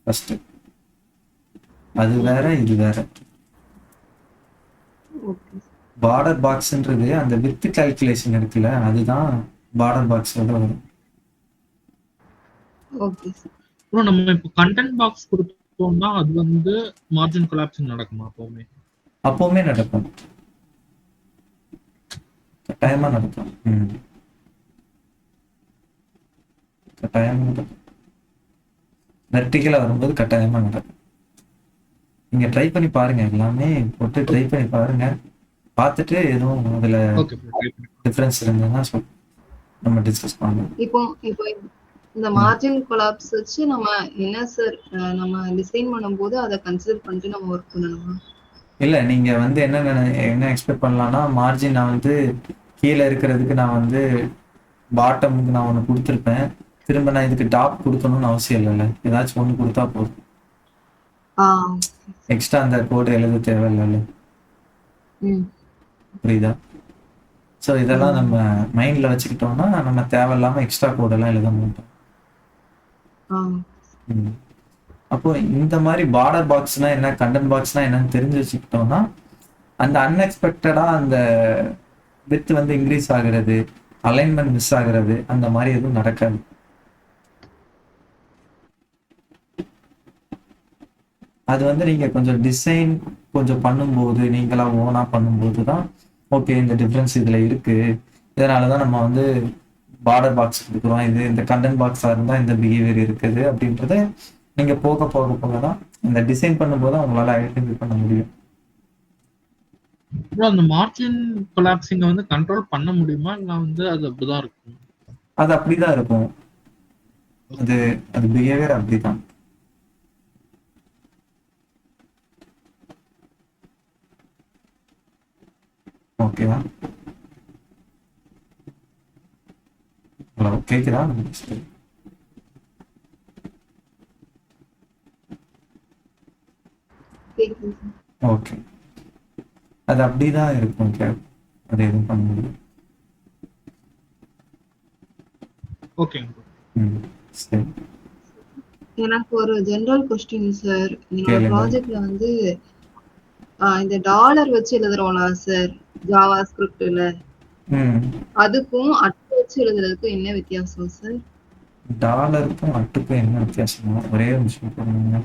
ஃபர்ஸ்ட் அது வேற இது வேற. பார்டர் பாக்ஸ்ன்றது அந்த வித் கால்குலேஷன் இருக்குல்ல, அதுதான் பார்டர் பாக்ஸோட வரும். Okay sir. ப்ரோ நம்ம இப்போ கண்டென்ட் பாக்ஸ் கொடுத்தோம்னா அது வந்து மார்ஜின் கொலாப்சிங் நடக்குமா? அப்பவுமே நடக்கும், கட்டாயமா நடக்கும். கட்டாயமா நடக்கும். வெர்டிகலா வரும்போது கட்டாயமா நடக்கும். நீங்க ட்ரை பண்ணி பாருங்க, எல்லாமே போட்டு ட்ரை பண்ணி பாருங்க. பார்த்துட்டு எதுவும் அதுல டிஃபரன்ஸ் இருந்ததுன்னா நம்ம டிஸ்கஸ் பண்ணலாம். இப்போ இந்த மார்ஜின் கொலாப்ஸ் வச்சு நம்ம என்ன சார் நம்ம டிசைன் பண்ணும்போது அதை கன்சிடர் பண்ணிட்டு நம்ம ஒர்க் பண்ணணுமா? இல்ல, நீங்க வந்து என்ன எக்ஸ்பெக்ட் பண்ணலாம்னா, மார்ஜின் நான் வந்து கீழே இருக்கிறதுக்கு நான் வந்து பாட்டமுக்கு நான் ஒன்று கொடுத்துருப்பேன், திரும்ப நான் இதுக்கு டாப் கொடுக்கணும்னு அவசியம் இல்லைல்ல. ஏதாச்சும் ஒன்று கொடுத்தா போதும், எக்ஸ்ட்ரா அந்த கோடு எழுத தேவையில்லைல்ல. புரியுதா? ஸோ இதெல்லாம் நம்ம மைண்ட்ல வச்சுக்கிட்டோம்னா நம்ம தேவையில்லாம எக்ஸ்ட்ரா கோடெல்லாம் எழுத மாட்டோம். அப்போ இந்த மாதிரி பார்டர் பாக்ஸ்னா என்ன, கண்டென்ட் பாக்ஸ்னா என்னன்னு தெரிஞ்சு வச்சுக்கிட்டோம்னா அந்த அன்எக்ஸ்பெக்டடா அந்த வித் வந்து இன்க்ரீஸ் ஆகுறது, அலைன்மெண்ட் மிஸ் ஆகுறது, அந்த மாதிரி எதுவும் நடக்காது. அது வந்து நீங்க கொஞ்சம் டிசைன் கொஞ்சம் பண்ணும்போது, நீங்களா ஓனா பண்ணும்போது தான், ஓகே இந்த டிஃபரன்ஸ் இதுல இருக்கு. இதனால தான் நம்ம வந்து பார்டர் பாக்ஸ் குடுக்குறோம். இது இந்த கன்டென்ட் பாக்ஸா இருந்தா இந்த பிஹேவியர் இருக்குது அப்படின்றத நீங்க போக போக போக தான் இந்த டிசைன் பண்ணும்போது தான் உங்களால ஐடென்டிஃபை பண்ண முடியும். ப்ரோ அந்த மார்ஜின் கொலாப்சிங்க வந்து கண்ட்ரோல் பண்ண முடியுமா? இல்ல வந்து அது அப்படிதான் இருக்கும்? அது அப்படிதான் இருக்கும். அது அது பிஹேவியர் அப்படிதான். ஓகேவா? ஹலோ கேக்குதா? கேக்குது சார். ஓகே. அது அப்படிதான் இருக்கும். அது எதுவும் பண்ண முடியும். ஓகேங்க ப்ரோ. சரி. எனக்கு ஒரு ஜெனரல் கொஸ்டின் சார். என்னோட கேளுங்க. ப்ராஜெக்ட்ல வந்து இந்த டாலர் வச்சு எழுதுறோம்ல சார் ஜாவா ஸ்கிரிப்ட்ல, அதுக்கும் அட்டை வச்சு எழுதுறதுக்கும் என்ன வித்தியாசம் சார்? டாலருக்கும் அட்டுக்கும் என்ன வித்தியாசமா? ஒரே ஒரு நிமிஷம் பாருங்க.